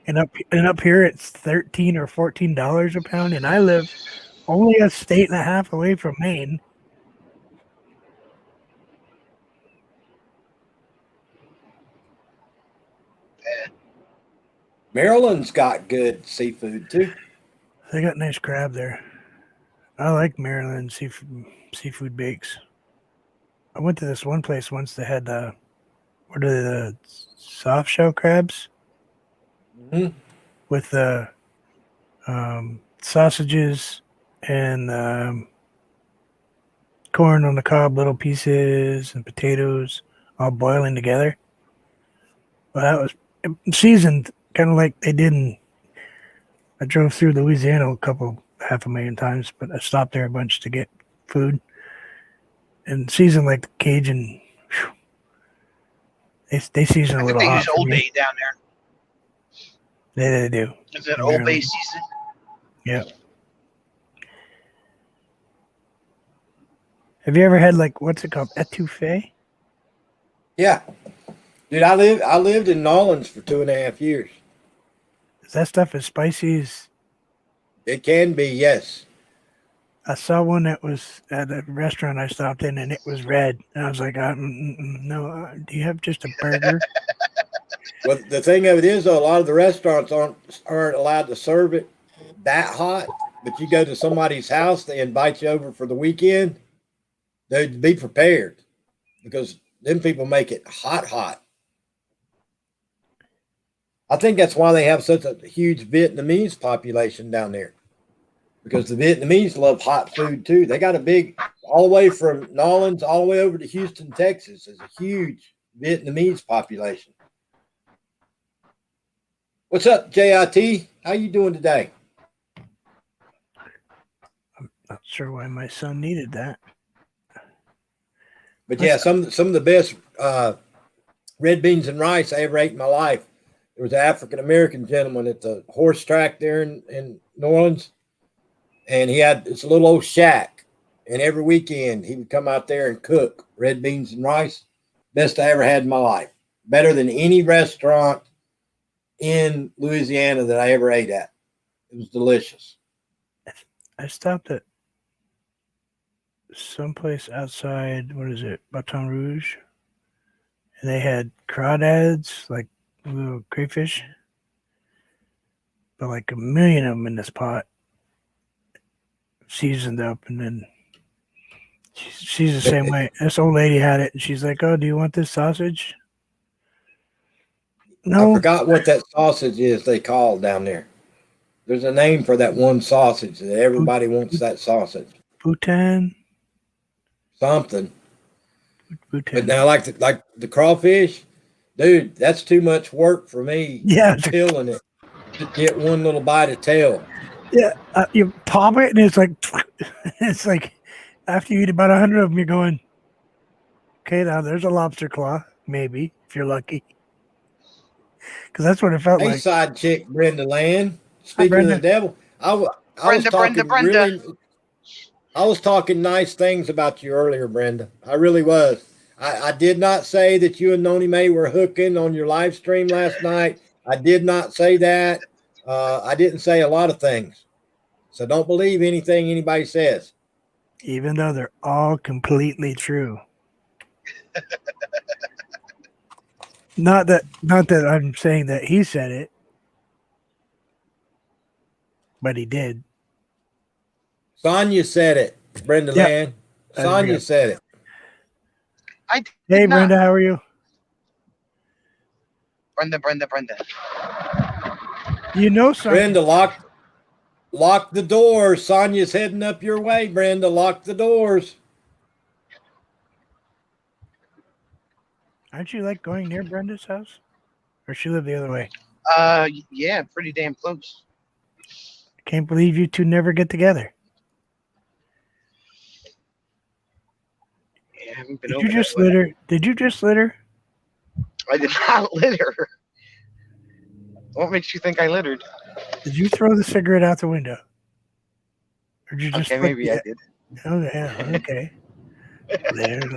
Speaker 2: and up here it's $13 or $14 a pound, and I live only a state and a half away from Maine.
Speaker 1: Maryland's got good seafood too.
Speaker 2: They got nice crab there. I like Maryland seafood bakes. I went to this one place once that had what are the soft shell crabs with the sausages and corn on the cob, little pieces, and potatoes all boiling together. Well, that was seasoned kind of like they did in. I drove through Louisiana half a million times, but I stopped there a bunch to get food. And seasoned like the Cajun. They season a little hot.
Speaker 3: I think they use Old Bay down there.
Speaker 2: They do.
Speaker 3: Is it Old Bay season?
Speaker 2: Yeah. Have you ever had what's it called? Etouffee?
Speaker 1: Yeah. Dude, I lived in Nolans for 2.5 years.
Speaker 2: Is that stuff as spicy as...
Speaker 1: It can be, yes.
Speaker 2: I saw one that was at a restaurant I stopped in, and it was red. And I was like, no, do you have just a burger?
Speaker 1: Well, the thing of it is, though, a lot of the restaurants aren't allowed to serve it that hot. But you go to somebody's house, they invite you over for the weekend. They'd be prepared because them people make it hot. I think that's why they have such a huge Vietnamese population down there. Because the Vietnamese love hot food too. They got a big, all the way from Nolans all the way over to Houston, Texas. There's a huge Vietnamese population. What's up, JIT? How you doing today?
Speaker 2: I'm not sure why my son needed that.
Speaker 1: But yeah, some of the best red beans and rice I ever ate in my life. There was an African-American gentleman at the horse track there in New Orleans. And he had this little old shack. And every weekend he would come out there and cook red beans and rice. Best I ever had in my life. Better than any restaurant in Louisiana that I ever ate at. It was delicious.
Speaker 2: I stopped at someplace outside, what is it, Baton Rouge? And they had crawdads, like little crayfish. But like a million of them in this pot. Seasoned up, and then she's the same way. This old lady had it, and she's like, "Oh, do you want this sausage?" No,
Speaker 1: I forgot what that sausage is they call down there. There's a name for that one sausage that everybody wants. That sausage,
Speaker 2: Bhutan,
Speaker 1: something.
Speaker 2: Bhutan.
Speaker 1: But now, like the crawfish, dude, that's too much work for me.
Speaker 2: Yeah,
Speaker 1: peeling it to get one little bite of tail.
Speaker 2: Yeah, you pop it, and it's like after you eat about 100 of them, you're going, okay, now there's a lobster claw, maybe if you're lucky, because that's what it felt like.
Speaker 1: Hey, side chick, Brenda Land. Speaking of the devil, I was talking
Speaker 3: Brenda.
Speaker 1: really. I was talking nice things about you earlier, Brenda. I really was. I did not say that you and Noni Mae were hooking on your live stream last night. I did not say that. I didn't say a lot of things. So don't believe anything anybody says.
Speaker 2: Even though they're all completely true. Not that I'm saying that he said it, but he did.
Speaker 1: Sonia said it, Brenda
Speaker 2: Yep.
Speaker 1: Land.
Speaker 2: I
Speaker 1: Sonia
Speaker 2: agree.
Speaker 1: said it.
Speaker 3: I did
Speaker 2: Hey,
Speaker 3: not.
Speaker 2: Brenda, how are you?
Speaker 3: Brenda.
Speaker 2: You know something.
Speaker 1: Brenda, lock the doors. Sonia's heading up your way, Brenda. Lock the doors.
Speaker 2: Aren't you like going near Brenda's house? Or she lived the other way?
Speaker 3: Yeah, pretty damn close.
Speaker 2: Can't believe you two never get together.
Speaker 3: Yeah, I haven't been
Speaker 2: Did
Speaker 3: over
Speaker 2: you
Speaker 3: that
Speaker 2: just
Speaker 3: way.
Speaker 2: litter? Did you just litter?
Speaker 3: I did not litter. What makes you think I littered?
Speaker 2: Did you throw the cigarette out the window? Or did you just
Speaker 3: Okay,
Speaker 2: flick
Speaker 3: maybe
Speaker 2: the-
Speaker 3: I did.
Speaker 2: Oh, yeah, okay. Litter.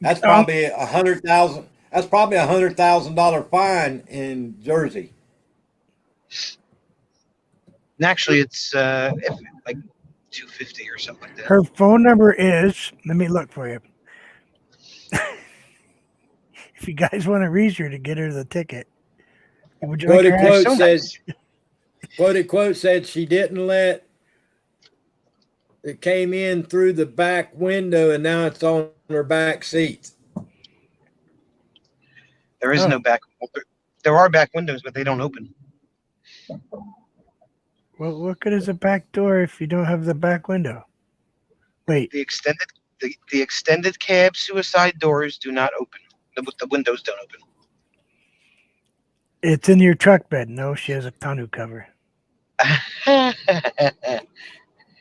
Speaker 1: That's probably $100,000. That's probably $100,000 fine in Jersey.
Speaker 3: And actually, it's like 250 or something like that.
Speaker 2: Her phone number is, let me look for you. If you guys want to reach her to get her the ticket, would you like
Speaker 1: Quoted
Speaker 2: her
Speaker 1: quote
Speaker 3: so
Speaker 1: said,
Speaker 3: nice.
Speaker 1: quoted quote said she didn't let it came in through the back window and now it's on her back seat.
Speaker 3: There is
Speaker 2: Oh.
Speaker 3: no back. There are back windows, but they don't open.
Speaker 2: Well, what good is a back door if you don't have the back window? Wait,
Speaker 3: The extended cab suicide doors do not open. The windows don't open.
Speaker 2: it's in your truck bed. No, she has a tonneau cover.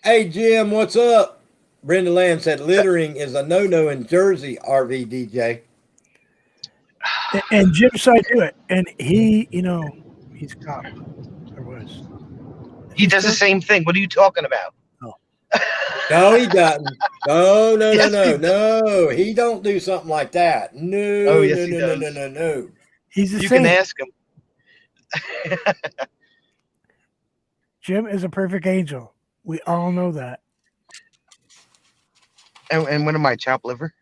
Speaker 1: Hey, Jim, what's up? Brenda Land said littering is a no-no in Jersey, RV DJ.
Speaker 2: And Jim saw do it, and he, he's a cop or was.
Speaker 3: He does the same thing. What are you talking about?
Speaker 2: Oh.
Speaker 1: No, he doesn't. No.
Speaker 3: Yes, he does.
Speaker 1: No. He don't do something like that. No,
Speaker 3: Oh, yes,
Speaker 1: no,
Speaker 3: he
Speaker 1: no,
Speaker 3: does.
Speaker 1: no, no, no, no.
Speaker 2: He's the
Speaker 3: You
Speaker 2: same.
Speaker 3: can ask him.
Speaker 2: Jim is a perfect angel. We all know that.
Speaker 3: And what am I, chopped liver?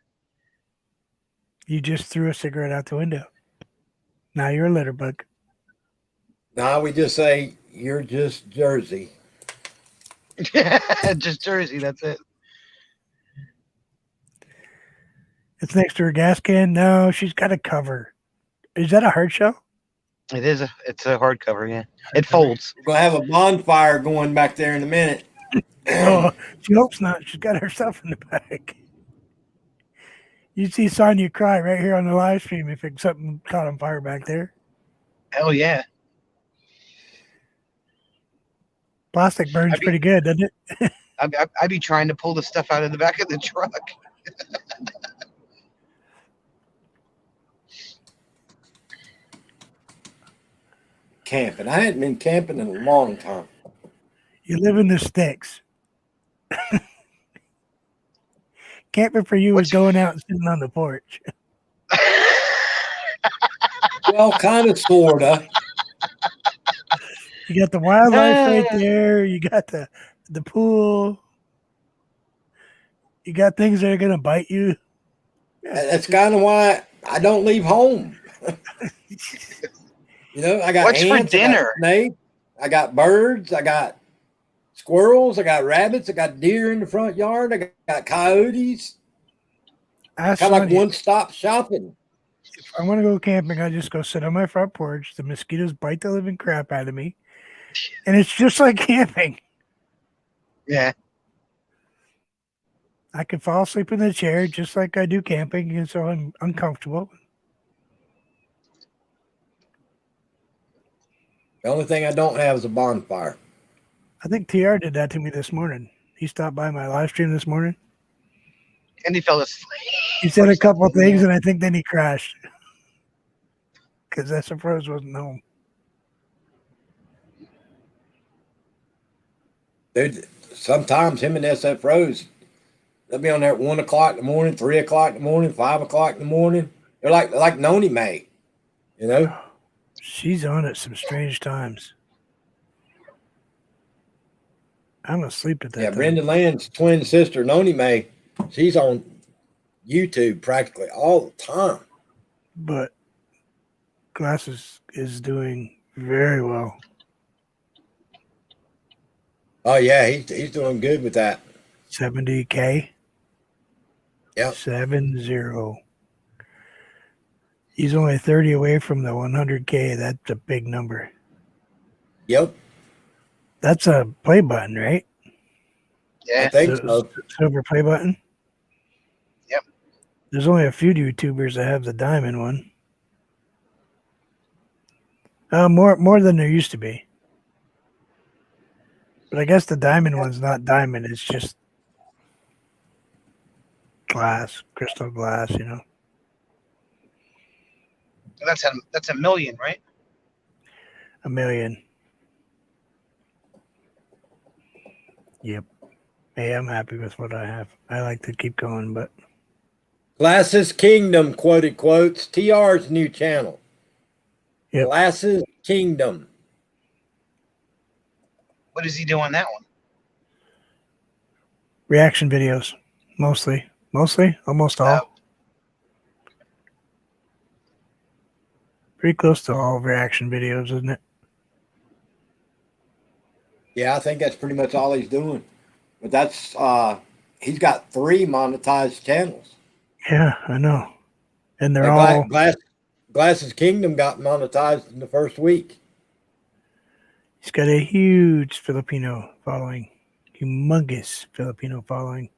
Speaker 2: You just threw a cigarette out the window. Now you're a litter bug.
Speaker 1: Now we just say you're just Jersey.
Speaker 3: Just Jersey, that's it.
Speaker 2: It's next to her gas can. No, she's got a cover. Is that a hard shell?
Speaker 3: It's a hardcover, yeah. It folds.
Speaker 1: We're gonna have a bonfire going back there in a minute.
Speaker 2: Oh, she hopes not. She's got herself in the back. You'd see Sonya cry right here on the live stream if something caught on fire back there.
Speaker 3: Hell yeah.
Speaker 2: Plastic burns pretty good, doesn't it?
Speaker 3: I'd be trying to pull the stuff out of the back of the truck.
Speaker 1: Camping. I hadn't been camping in a long time.
Speaker 2: You live in the sticks. Camping for you is going out and sitting on the porch.
Speaker 1: Well, kind of, sorta.
Speaker 2: You got the wildlife right there. You got the pool. You got things that are going to bite you.
Speaker 1: That's kind of why I don't leave home. I got
Speaker 3: What's
Speaker 1: ants,
Speaker 3: for dinner?
Speaker 1: I got snakes, I got birds, I got squirrels, I got rabbits, I got deer in the front yard, I got coyotes. Kind of like one-stop shopping.
Speaker 2: If I want to go camping, I just go sit on my front porch. The mosquitoes bite the living crap out of me. And it's just like camping.
Speaker 3: Yeah.
Speaker 2: I can fall asleep in the chair just like I do camping, and so I'm uncomfortable.
Speaker 1: The only thing I don't have is a bonfire.
Speaker 2: I think TR did that to me this morning. He stopped by my live stream this morning.
Speaker 3: And he fell asleep.
Speaker 2: He said a couple of things, and I think then he crashed. Because I suppose wasn't home.
Speaker 1: Dude, sometimes him and SF Rose, they'll be on there at 1 o'clock in the morning, 3 o'clock in the morning, 5 o'clock in the morning. They're like Noni May, you know?
Speaker 2: She's on at some strange times. I'm asleep at that
Speaker 1: Yeah,
Speaker 2: time.
Speaker 1: Brenda Land's twin sister, Noni May, she's on YouTube practically all the time.
Speaker 2: But Glasses is doing very well.
Speaker 1: Oh yeah, he's doing good with that.
Speaker 2: 70K.
Speaker 1: Yep.
Speaker 2: 70. He's only 30 away from the 100K. That's a big number.
Speaker 1: Yep.
Speaker 2: That's a play button, right?
Speaker 3: Yeah.
Speaker 1: I think so.
Speaker 2: Silver play button?
Speaker 3: Yep.
Speaker 2: There's only a few YouTubers that have the diamond one. More than there used to be. But I guess the diamond one's not diamond. It's just glass, crystal glass, you know.
Speaker 3: That's a million, right?
Speaker 2: 1 million. Yep. Hey, I'm happy with what I have. I like to keep going, but
Speaker 1: Glasses Kingdom, quoted quotes. TR's new channel.
Speaker 2: Yep.
Speaker 1: Glasses Kingdom.
Speaker 3: What does he do on that one?
Speaker 2: reaction videos, mostly, almost all. Pretty close to all reaction videos, isn't it?
Speaker 1: Yeah, I think that's pretty much all he's doing. But that's he's got 3 monetized channels.
Speaker 2: Yeah, I know. And they're
Speaker 1: Like
Speaker 2: all
Speaker 1: Glasses Kingdom got monetized in the first week.
Speaker 2: He's got a huge Filipino following. Humongous Filipino following.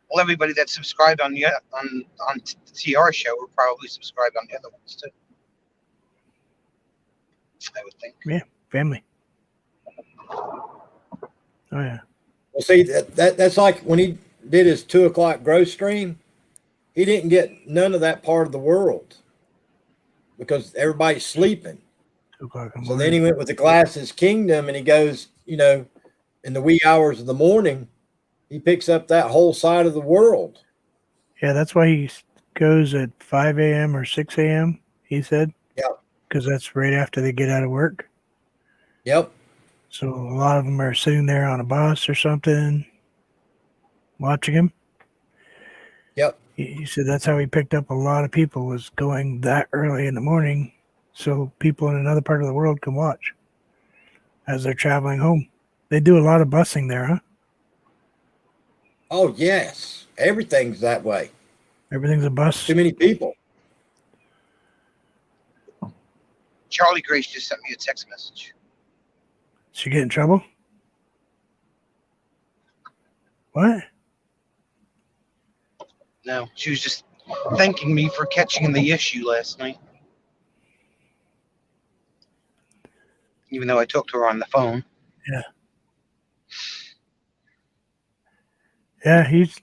Speaker 3: Well, everybody that's subscribed on the TR show will probably subscribe on the other ones too. I would think.
Speaker 2: Yeah, family. Oh yeah.
Speaker 1: Well, see, that's like when he did his 2 o'clock growth stream, he didn't get none of that part of the world because everybody's sleeping.
Speaker 2: 2 o'clock in the
Speaker 1: So
Speaker 2: morning.
Speaker 1: then he went with the Glasses Kingdom, and he goes, in the wee hours of the morning, he picks up that whole side of the world.
Speaker 2: Yeah, that's why he goes at 5 a.m. or 6 a.m., he said.
Speaker 1: Yep.
Speaker 2: Because that's right after they get out of work.
Speaker 1: Yep.
Speaker 2: So a lot of them are sitting there on a bus or something, watching him.
Speaker 1: Yep.
Speaker 2: He said that's how he picked up a lot of people, was going that early in the morning so people in another part of the world can watch as they're traveling home. They do a lot of busing there, huh?
Speaker 1: Oh, yes. Everything's that way.
Speaker 2: Everything's a bus.
Speaker 1: Too many people.
Speaker 3: Charlie Grace just sent me a text message.
Speaker 2: She get in trouble? What?
Speaker 3: No, she was just thanking me for catching the issue last night. Even though I talked to her on the phone.
Speaker 2: Yeah, he's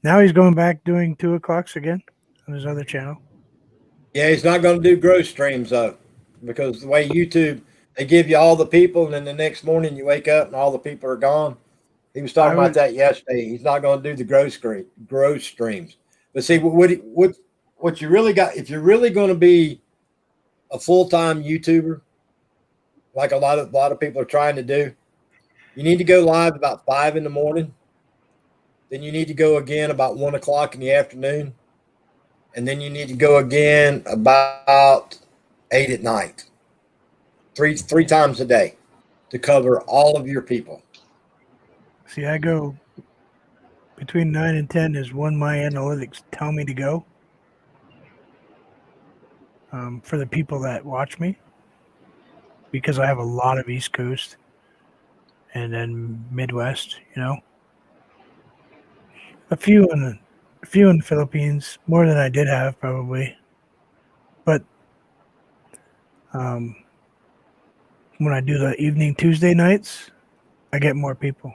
Speaker 2: going back doing 2 o'clocks again on his other channel.
Speaker 1: Yeah, he's not going to do growth streams, though, because the way YouTube, they give you all the people, and then the next morning you wake up and all the people are gone. He was talking about that yesterday. He's not going to do the growth streams. But see, what you really got, if you're really going to be a full-time YouTuber, like a lot of people are trying to do, you need to go live about 5 in the morning. Then you need to go again about 1 o'clock in the afternoon. And then you need to go again about 8 at night. Three times a day to cover all of your people.
Speaker 2: See, I go between 9 and 10 is when my analytics tell me to go. For the people that watch me, because I have a lot of East Coast and then Midwest, a few in the Philippines, more than I did have probably. But when I do the evening Tuesday nights, I get more people.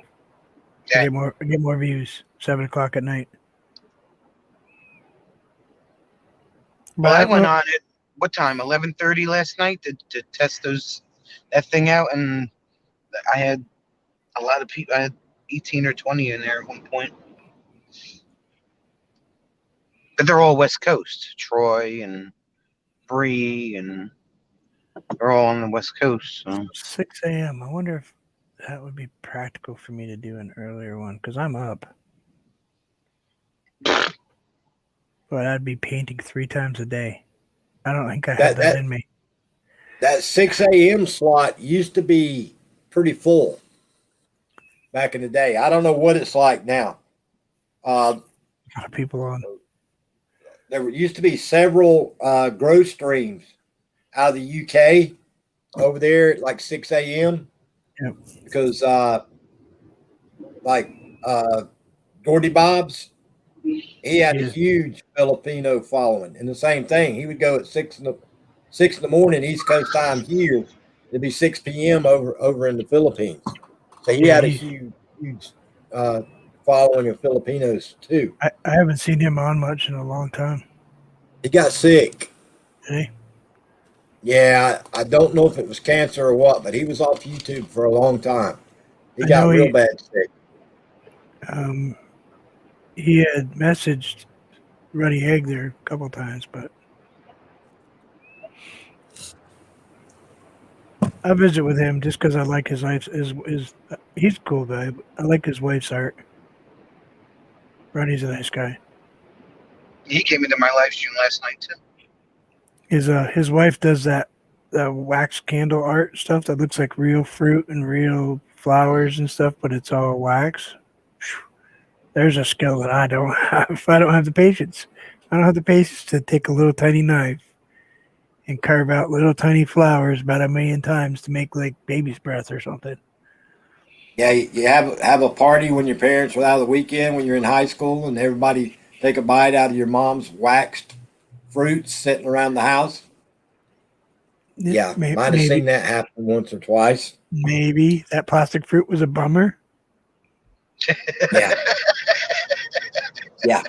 Speaker 3: Yeah.
Speaker 2: I get more views. 7 o'clock at night.
Speaker 3: Well, I went on at what time? 11:30 last night to test those that thing out, and I had a lot of people. I had 18 or 20 in there at one point. But they're all West Coast. Troy and Bree, and they're all on the West Coast. So
Speaker 2: 6 a.m. I wonder if that would be practical for me to do an earlier one because I'm up. But I'd be painting 3 times a day. I don't think I have that in me.
Speaker 1: That 6 a.m. slot used to be pretty full back in the day. I don't know what it's like now.
Speaker 2: A lot of people on.
Speaker 1: There used to be several growth streams out of the UK over there at like 6 a.m.
Speaker 2: Yep.
Speaker 1: Because Gordy Bob's, he had a huge Filipino following. And the same thing, he would go at 6 in the morning East Coast time here. It'd be 6 p.m. over in the Philippines. So he had a huge following of Filipinos too.
Speaker 2: I haven't seen him on much in a long time.
Speaker 1: He got sick.
Speaker 2: Hey.
Speaker 1: Yeah, I don't know if it was cancer or what, but he was off YouTube for a long time. He got real bad sick.
Speaker 2: He had messaged Ruddy Egg there a couple times, but I visit with him just because I like his life. He's a cool guy. But I like his wife's art. Ruddy's a nice guy.
Speaker 3: he came into my live stream last night too.
Speaker 2: His wife does that wax candle art stuff that looks like real fruit and real flowers and stuff, but it's all wax. There's a skill that I don't have. I don't have the patience. I don't have the patience to take a little tiny knife and carve out little tiny flowers about 1 million times to make like baby's breath or something.
Speaker 1: Yeah, you have a party when your parents were out of the weekend when you're in high school and everybody take a bite out of your mom's waxed fruits sitting around the house. Yeah, might have seen that happen once or twice.
Speaker 2: Maybe that plastic fruit was a bummer.
Speaker 1: Yeah. Yeah.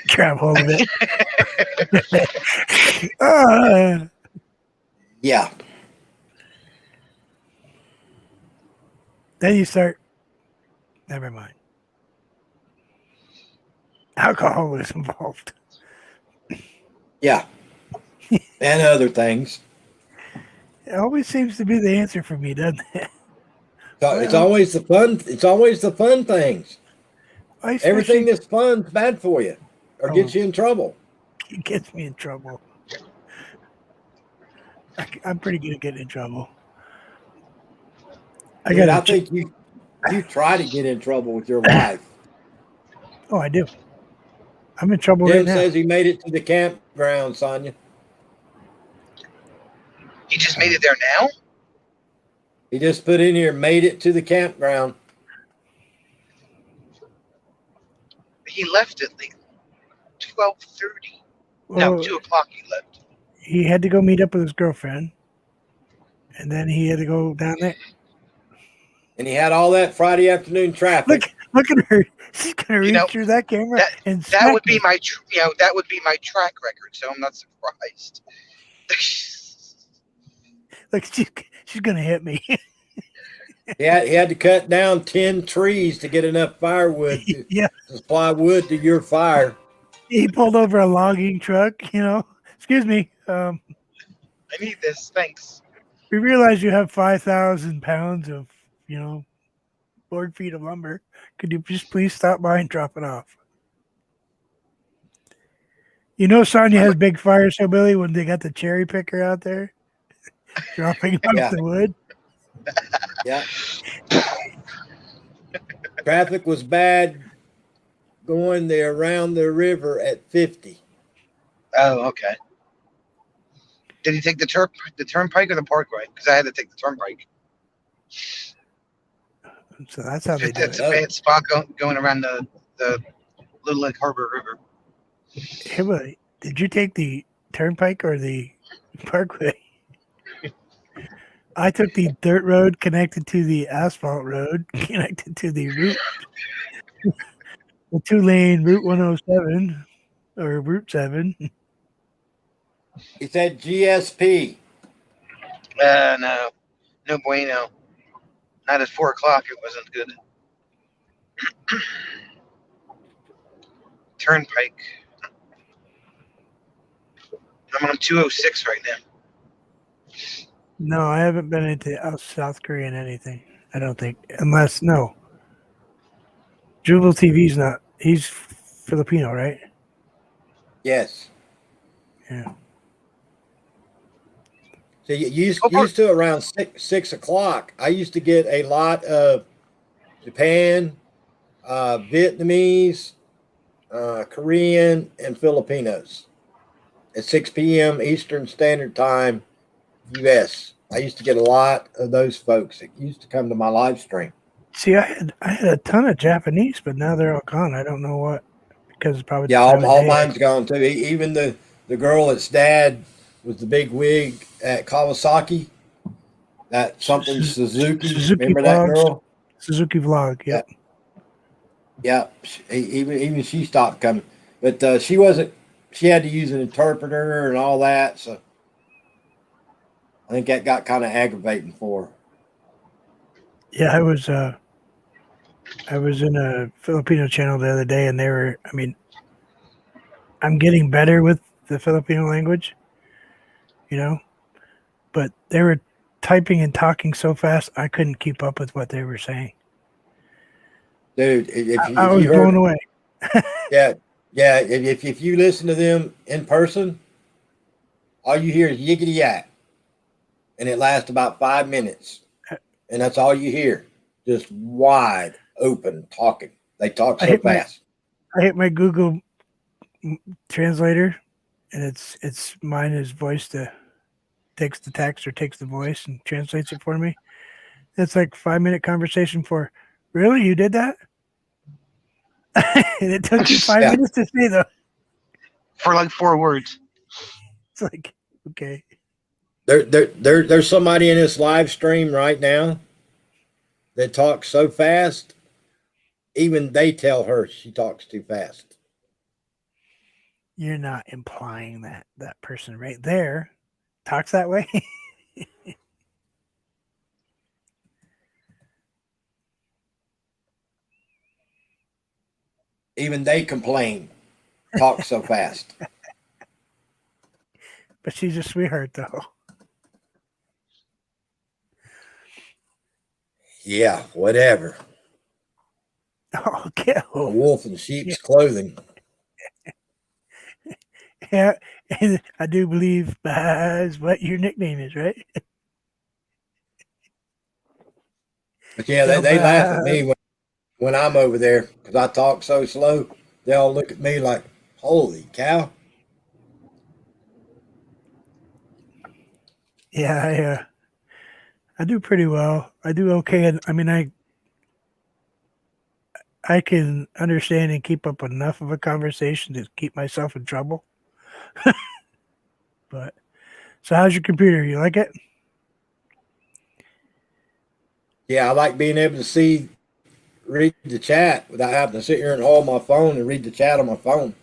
Speaker 2: Grab hold of it.
Speaker 1: Yeah.
Speaker 2: Then you start. Never mind. Alcohol was involved.
Speaker 1: Yeah. And other things.
Speaker 2: It always seems to be the answer for me, doesn't it?
Speaker 1: So it's always the fun. It's always the fun things. Everything that's fun is bad for you, or gets you in trouble.
Speaker 2: It gets me in trouble. I'm pretty good at getting in trouble.
Speaker 1: I think you try to get in trouble with your wife.
Speaker 2: Oh, I do. I'm in trouble right now.
Speaker 1: Jim says he made it to the campground, Sonia.
Speaker 3: He just made it there now?
Speaker 1: He just put in here, made it to the campground.
Speaker 3: He left at like 12:30. No, 2 o'clock he left.
Speaker 2: He had to go meet up with his girlfriend. And then he had to go down there.
Speaker 1: And he had all that Friday afternoon traffic.
Speaker 2: Look at her. She's gonna reach through that camera and
Speaker 3: that would be my that would be my track record, so I'm not surprised.
Speaker 2: Like she's gonna hit me.
Speaker 1: He had to cut down 10 trees to get enough firewood to supply wood to your fire.
Speaker 2: He pulled over a logging truck, Excuse me.
Speaker 3: I need this, thanks.
Speaker 2: We realize you have 5,000 pounds of, board feet of lumber. Could you just please stop by and drop it off? Sonia has big fires, so Billy, when they got the cherry picker out there dropping off the wood.
Speaker 1: Yeah. Traffic was bad going there around the river at 50.
Speaker 3: Oh, okay. Did he take the turnpike or the parkway? Because I had to take the turnpike.
Speaker 2: So that's how they do
Speaker 3: That's
Speaker 2: it.
Speaker 3: a bad spot going around the Little Lake Harbor River.
Speaker 2: Hey, buddy, did you take the turnpike or the parkway? I took the dirt road connected to the asphalt road, connected to the route, the 2-lane Route 107 or Route 7.
Speaker 1: He said GSP.
Speaker 3: No. No bueno. Not at 4 o'clock. It wasn't good. Turnpike. I'm on 206 right now.
Speaker 2: No, I haven't been into South Korean anything. I don't think, unless no. Jubal TV's not. He's Filipino, right?
Speaker 1: Yes.
Speaker 2: Yeah.
Speaker 1: So you used to around 6 o'clock. I used to get a lot of Japan, Vietnamese, Korean, and Filipinos at 6 p.m. Eastern Standard Time, U.S. I used to get a lot of those folks that used to come to my live stream.
Speaker 2: See, I had a ton of Japanese, but now they're all gone. I don't know what, because it's probably
Speaker 1: Yeah,
Speaker 2: the time of
Speaker 1: all
Speaker 2: day.
Speaker 1: mine's gone too. Even the girl that's dad was the big wig at Kawasaki. That something Suzuki. Remember that
Speaker 2: Vlogs.
Speaker 1: girl?
Speaker 2: Suzuki Vlog. Yep.
Speaker 1: Yeah. Even she stopped coming, but she wasn't. She had to use an interpreter and all that. So I think that got kind of aggravating for her.
Speaker 2: Yeah, I was in a Filipino channel the other day, and they were. I mean, I'm getting better with the Filipino language, but they were typing and talking so fast I couldn't keep up with what they were saying.
Speaker 1: Dude,
Speaker 2: I was blown away.
Speaker 1: Yeah. If you listen to them in person, all you hear is yiggity yak, and it lasts about 5 minutes, and that's all you hear, just wide open talking. They talk so fast.
Speaker 2: I hit my Google translator, and it's mine is voice to takes the text or takes the voice and translates it for me. It's like 5-minute conversation for, really? You did that? And it took you 5 minutes to say though.
Speaker 3: For like 4 words.
Speaker 2: It's like, okay.
Speaker 1: There's somebody in this live stream right now that talks so fast, even they tell her she talks too fast.
Speaker 2: You're not implying that that person right there talks that way.
Speaker 1: Even they complain, talk so fast.
Speaker 2: But she's a sweetheart though.
Speaker 1: Yeah, whatever.
Speaker 2: Okay.
Speaker 1: A wolf in sheep's clothing.
Speaker 2: Yeah, and I do believe is what your nickname is, right?
Speaker 1: But yeah, they laugh at me when I'm over there because I talk so slow. They all look at me like, holy cow.
Speaker 2: Yeah, I do pretty well. I do okay. And I mean, I can understand and keep up enough of a conversation to keep myself in trouble. But so, how's your computer? You like it?
Speaker 1: Yeah, I like being able to read the chat without having to sit here and hold my phone and read the chat on my phone.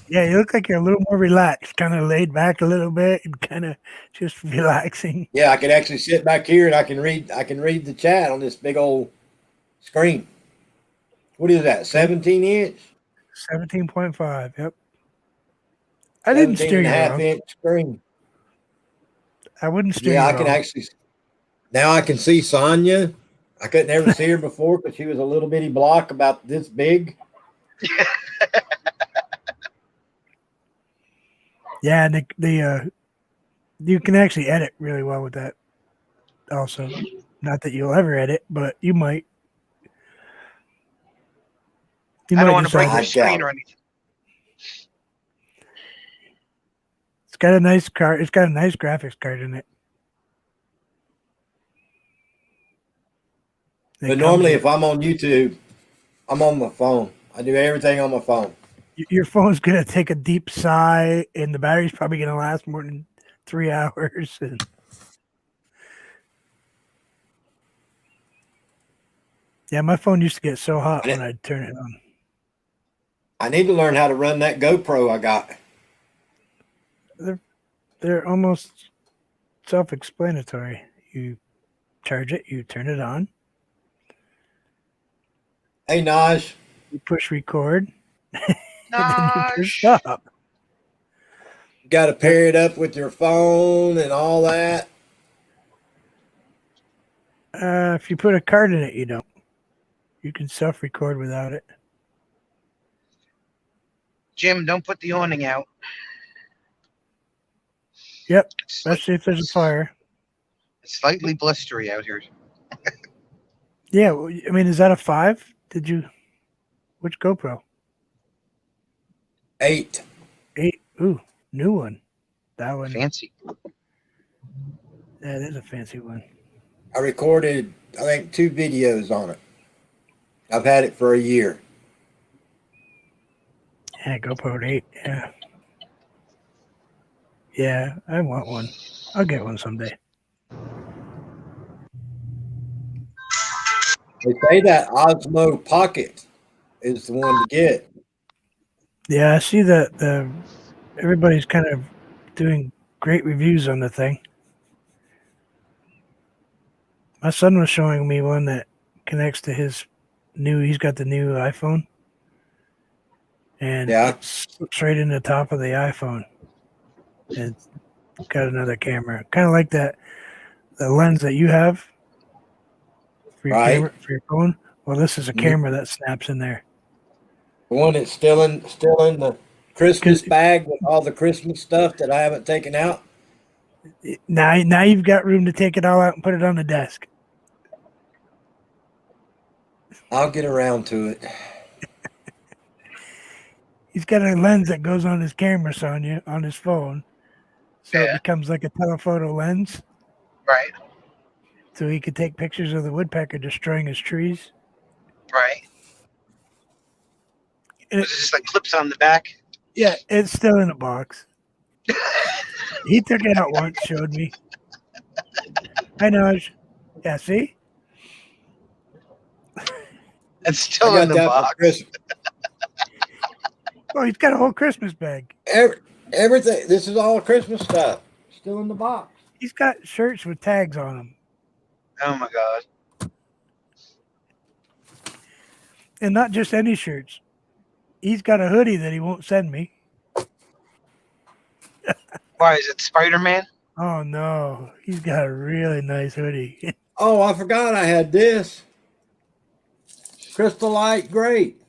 Speaker 2: Yeah, you look like you're a little more relaxed, kind of laid back a little bit, and kind of just relaxing.
Speaker 1: Yeah, I can actually sit back here and I can read the chat on this big old screen. What is that? 17-inch?
Speaker 2: 17.5. Yep. I didn't
Speaker 1: 17
Speaker 2: steer
Speaker 1: and a
Speaker 2: you
Speaker 1: half
Speaker 2: wrong.
Speaker 1: inch screen.
Speaker 2: I wouldn't steer
Speaker 1: Yeah,
Speaker 2: you
Speaker 1: I
Speaker 2: wrong.
Speaker 1: can actually. Now I can see Sonya. I couldn't ever see her before because she was a little bitty block about this big.
Speaker 2: Yeah, and the you can actually edit really well with that. Also, not that you'll ever edit, but you might.
Speaker 3: I don't want to
Speaker 2: decide
Speaker 3: break your
Speaker 1: I
Speaker 3: screen
Speaker 1: doubt
Speaker 3: or
Speaker 1: it.
Speaker 3: anything.
Speaker 2: It's got a nice card. It's got a nice graphics card in it.
Speaker 1: But normally, if I'm on YouTube, I'm on my phone. I do everything on my phone.
Speaker 2: Your phone's gonna take a deep sigh, and the battery's probably gonna last more than 3 hours. And yeah, my phone used to get so hot when I'd turn it on.
Speaker 1: I need to learn how to run that GoPro I got.
Speaker 2: They're almost self-explanatory. You charge it, you turn it on,
Speaker 1: Hey, Naj.
Speaker 2: you push record, and then you push
Speaker 3: Nosh.
Speaker 2: stop.
Speaker 1: You got to pair it up with your phone and all that.
Speaker 2: If you put a card in it, you don't. You can self-record without it.
Speaker 3: Jim, don't put the awning out.
Speaker 2: Yep,
Speaker 3: It's
Speaker 2: especially if there's a fire.
Speaker 3: It's slightly blustery out here.
Speaker 2: Yeah, well, I mean, is that a 5? Did you? Which GoPro?
Speaker 1: 8.
Speaker 2: 8. Ooh, new one. That one.
Speaker 3: Fancy.
Speaker 2: That is a fancy one.
Speaker 1: I recorded, I think, 2 videos on it. I've had it for a year.
Speaker 2: Yeah, GoPro 8. Yeah. Yeah, I want one. I'll get one someday.
Speaker 1: They say that Osmo Pocket is the one to get.
Speaker 2: Yeah, I see that everybody's kind of doing great reviews on the thing. My son was showing me one that connects to he's got the new iPhone. And
Speaker 1: Yeah.
Speaker 2: it slips right in the top of the iPhone. And it's got another camera. Kind of like the lens that you have for your
Speaker 1: Right.
Speaker 2: camera, for your phone. Well, this is a camera that snaps in there.
Speaker 1: The one that's still in the Christmas
Speaker 2: 'Cause
Speaker 1: bag with all the Christmas stuff that I haven't taken out.
Speaker 2: now you've got room to take it all out and put it on the desk.
Speaker 1: I'll get around to it.
Speaker 2: He's got a lens that goes on his camera, Sonia, on his phone. So it
Speaker 3: Yeah.
Speaker 2: becomes like a telephoto lens.
Speaker 3: Right.
Speaker 2: So he could take pictures of the woodpecker destroying his trees.
Speaker 3: Right.
Speaker 2: And
Speaker 3: Was it just like clips on the back?
Speaker 2: yeah, it's still in a box. He took it out once, showed me. I know. Yeah, see?
Speaker 3: It's
Speaker 1: I
Speaker 3: still
Speaker 1: got
Speaker 3: in the
Speaker 1: that for
Speaker 3: box.
Speaker 1: Christmas.
Speaker 2: Oh, he's got a whole Christmas bag.
Speaker 1: Everything. This is all Christmas stuff. Still in the box.
Speaker 2: He's got shirts with tags on them.
Speaker 3: Oh my god.
Speaker 2: And not just any shirts. He's got a hoodie that he won't send me.
Speaker 3: Why is it Spider-Man?
Speaker 2: Oh, no. He's got a really nice hoodie.
Speaker 1: Oh, I forgot I had this. Crystal Light Great.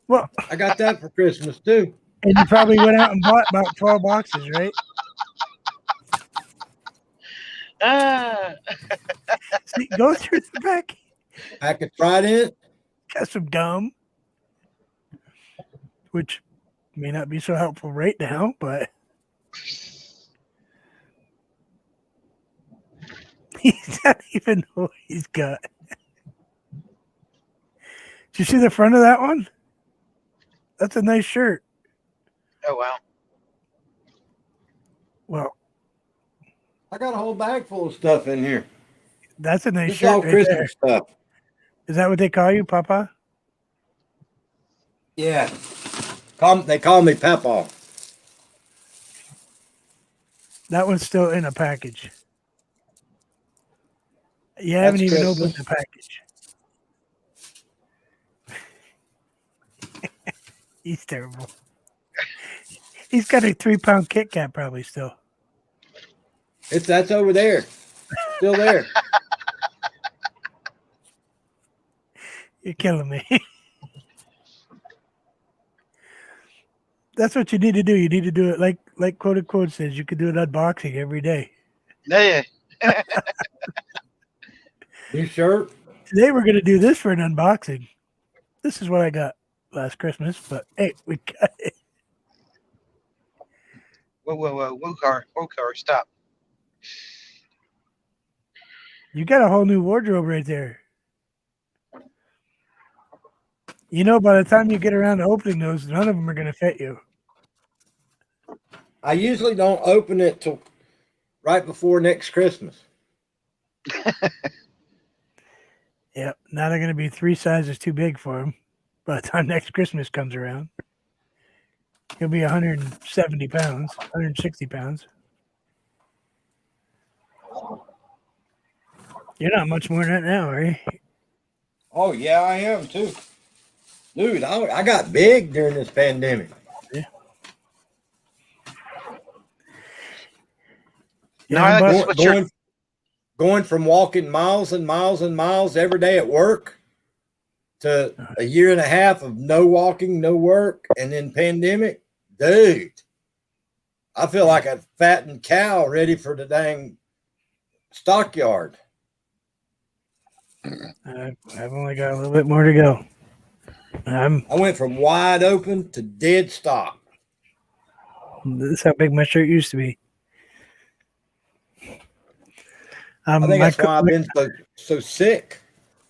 Speaker 2: Well,
Speaker 1: I got that for Christmas too.
Speaker 2: and you probably went out and bought about 12 boxes, right?
Speaker 3: Ah.
Speaker 2: See, go through the back.
Speaker 1: Pack of Trident.
Speaker 2: Got some gum, which may not be so helpful right now, but he doesn't even know what he's got. Did you see the front of that one? That's a nice shirt.
Speaker 3: Oh wow.
Speaker 2: Well,
Speaker 1: I got a whole bag full of stuff in here.
Speaker 2: that's a nice
Speaker 1: This is all
Speaker 2: shirt right there.
Speaker 1: Christmas stuff.
Speaker 2: Is that what they call you, Papa?
Speaker 1: Yeah. They call me Papa.
Speaker 2: That one's still in a package. You haven't even
Speaker 1: Christmas.
Speaker 2: opened the package. He's terrible. He's got a 3-pound Kit Kat probably still.
Speaker 1: That's over there. Still there.
Speaker 2: You're killing me. That's what you need to do. You need to do it like quote unquote says. You could do an unboxing every day.
Speaker 3: Yeah.
Speaker 1: New shirt.
Speaker 2: Today we're gonna do this for an unboxing. This is what I got last Christmas, but hey, we got it.
Speaker 3: Whoa, car, stop.
Speaker 2: You got a whole new wardrobe right there. You know, by the time you get around to opening those, none of them are gonna fit you.
Speaker 1: I usually don't open it till right before next Christmas.
Speaker 2: Yep. Now they're gonna be 3 sizes too big for him by the time next Christmas comes around. He'll be 170 pounds, 160 pounds. You're not much more than that now, are you?
Speaker 1: Oh yeah, I am too, dude. I got big during this pandemic.
Speaker 2: Yeah.
Speaker 3: No, I like
Speaker 2: but
Speaker 3: to switch your.
Speaker 1: Going from walking miles and miles and miles every day at work to a year and a half of no walking, no work, and then pandemic, dude. I feel like a fattened cow ready for the dang stockyard.
Speaker 2: I've only got a little bit more to go.
Speaker 1: I went from wide open to dead stop.
Speaker 2: This is how big my shirt used to be.
Speaker 1: I think that's why I've been so sick.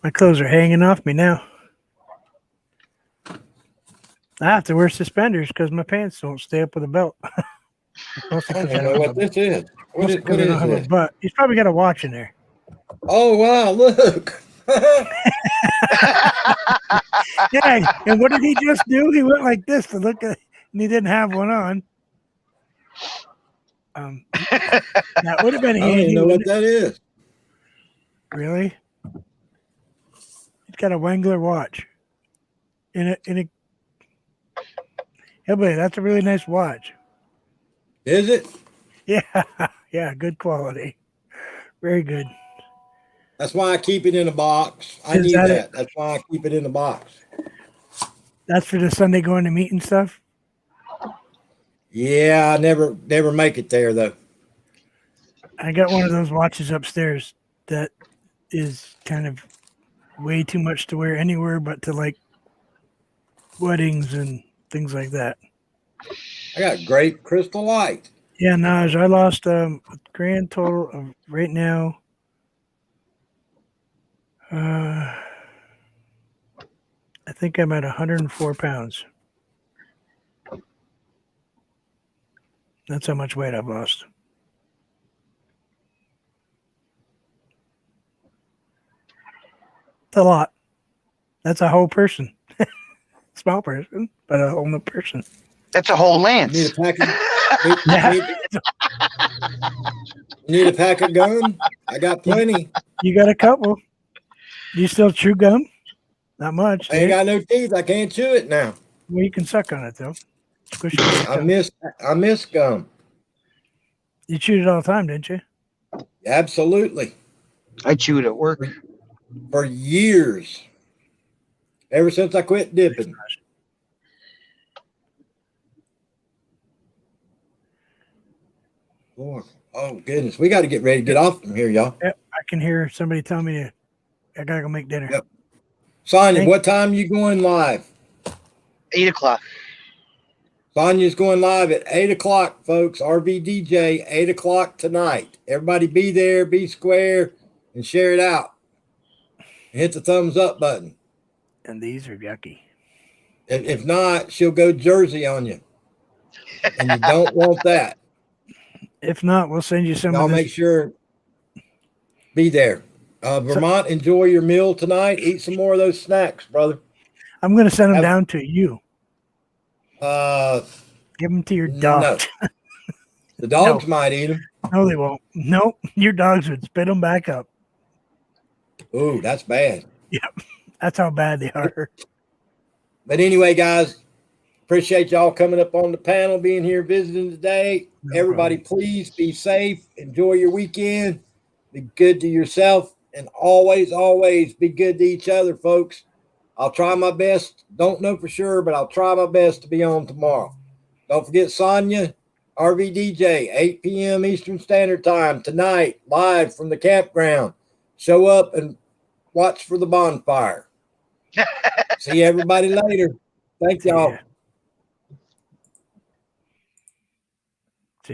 Speaker 2: My clothes are hanging off me now. I have to wear suspenders because my pants don't stay up with a belt. Mostly
Speaker 1: I
Speaker 2: 'cause
Speaker 1: don't know what this is. What
Speaker 2: mostly 'cause I
Speaker 1: is
Speaker 2: don't have a
Speaker 1: this?
Speaker 2: butt. He's probably got a watch in there.
Speaker 1: Oh wow! Look.
Speaker 2: Yeah, and what did he just do? He went like this to look at, and he didn't have one on. That would have been
Speaker 1: I don't
Speaker 2: handy.
Speaker 1: even know what
Speaker 2: wouldn't
Speaker 1: that is.
Speaker 2: it? Really? He's got a Wrangler watch. In a. Hillbilly, that's a really nice watch.
Speaker 1: Is it?
Speaker 2: Yeah, yeah, good quality. Very good.
Speaker 1: That's why I keep it in a box. I
Speaker 2: Is
Speaker 1: need
Speaker 2: that
Speaker 1: that. That's why I keep it in the box.
Speaker 2: That's for the Sunday going to meet and stuff.
Speaker 1: Yeah, I never make it there though.
Speaker 2: I got one of those watches upstairs that is kind of way too much to wear anywhere but to like weddings and things like that.
Speaker 1: I got great crystal light.
Speaker 2: Yeah, Naj, I lost a grand total of right now. I think I'm at 104 pounds. That's how much weight I've lost. It's a lot. That's a whole person. Small person, but a whole new person.
Speaker 3: That's a whole lance.
Speaker 1: Need a pack of, need a pack of gum? I got plenty.
Speaker 2: You got a couple. Do you still chew gum? Not much.
Speaker 1: I ain't got no teeth. I can't chew it now.
Speaker 2: Well, you can suck on it though. Squish it with your tongue.
Speaker 1: I miss gum.
Speaker 2: You chewed it all the time, didn't you?
Speaker 1: Absolutely.
Speaker 3: I chewed at work.
Speaker 1: For years. Ever since I quit dipping. Lord. Oh goodness. We got to get ready to get off from here, y'all.
Speaker 2: Yep, I can hear somebody tell me I gotta go make dinner.
Speaker 1: Yep. Sonia, what time you going live?
Speaker 3: 8:00.
Speaker 1: Sonia's going live at 8 o'clock, folks. RVDJ, 8 o'clock tonight. Everybody be there, be square, and share it out. And hit the thumbs up button.
Speaker 2: And these are yucky.
Speaker 1: If not, she'll go Jersey on you. And you don't want that.
Speaker 2: If not, we'll send you some
Speaker 1: Y'all
Speaker 2: of this.
Speaker 1: make sure be there. Vermont, enjoy your meal tonight. Eat some more of those snacks, brother.
Speaker 2: I'm going to send them down to you. Give them to your dog.
Speaker 1: No. The dogs might eat them.
Speaker 2: No, they won't. Nope. Your dogs would spit them back up.
Speaker 1: Ooh, that's bad.
Speaker 2: Yep. That's how bad they are.
Speaker 1: But anyway, guys, appreciate y'all coming up on the panel, being here visiting today. Everybody, please be safe. Enjoy your weekend. Be good to yourself. And always, always be good to each other, folks. I'll try my best. Don't know for sure, but I'll try my best to be on tomorrow. Don't forget Sonia, RVDJ, 8 p.m. Eastern Standard Time tonight, live from the campground. Show up and watch for the bonfire. See everybody later. Thank y'all.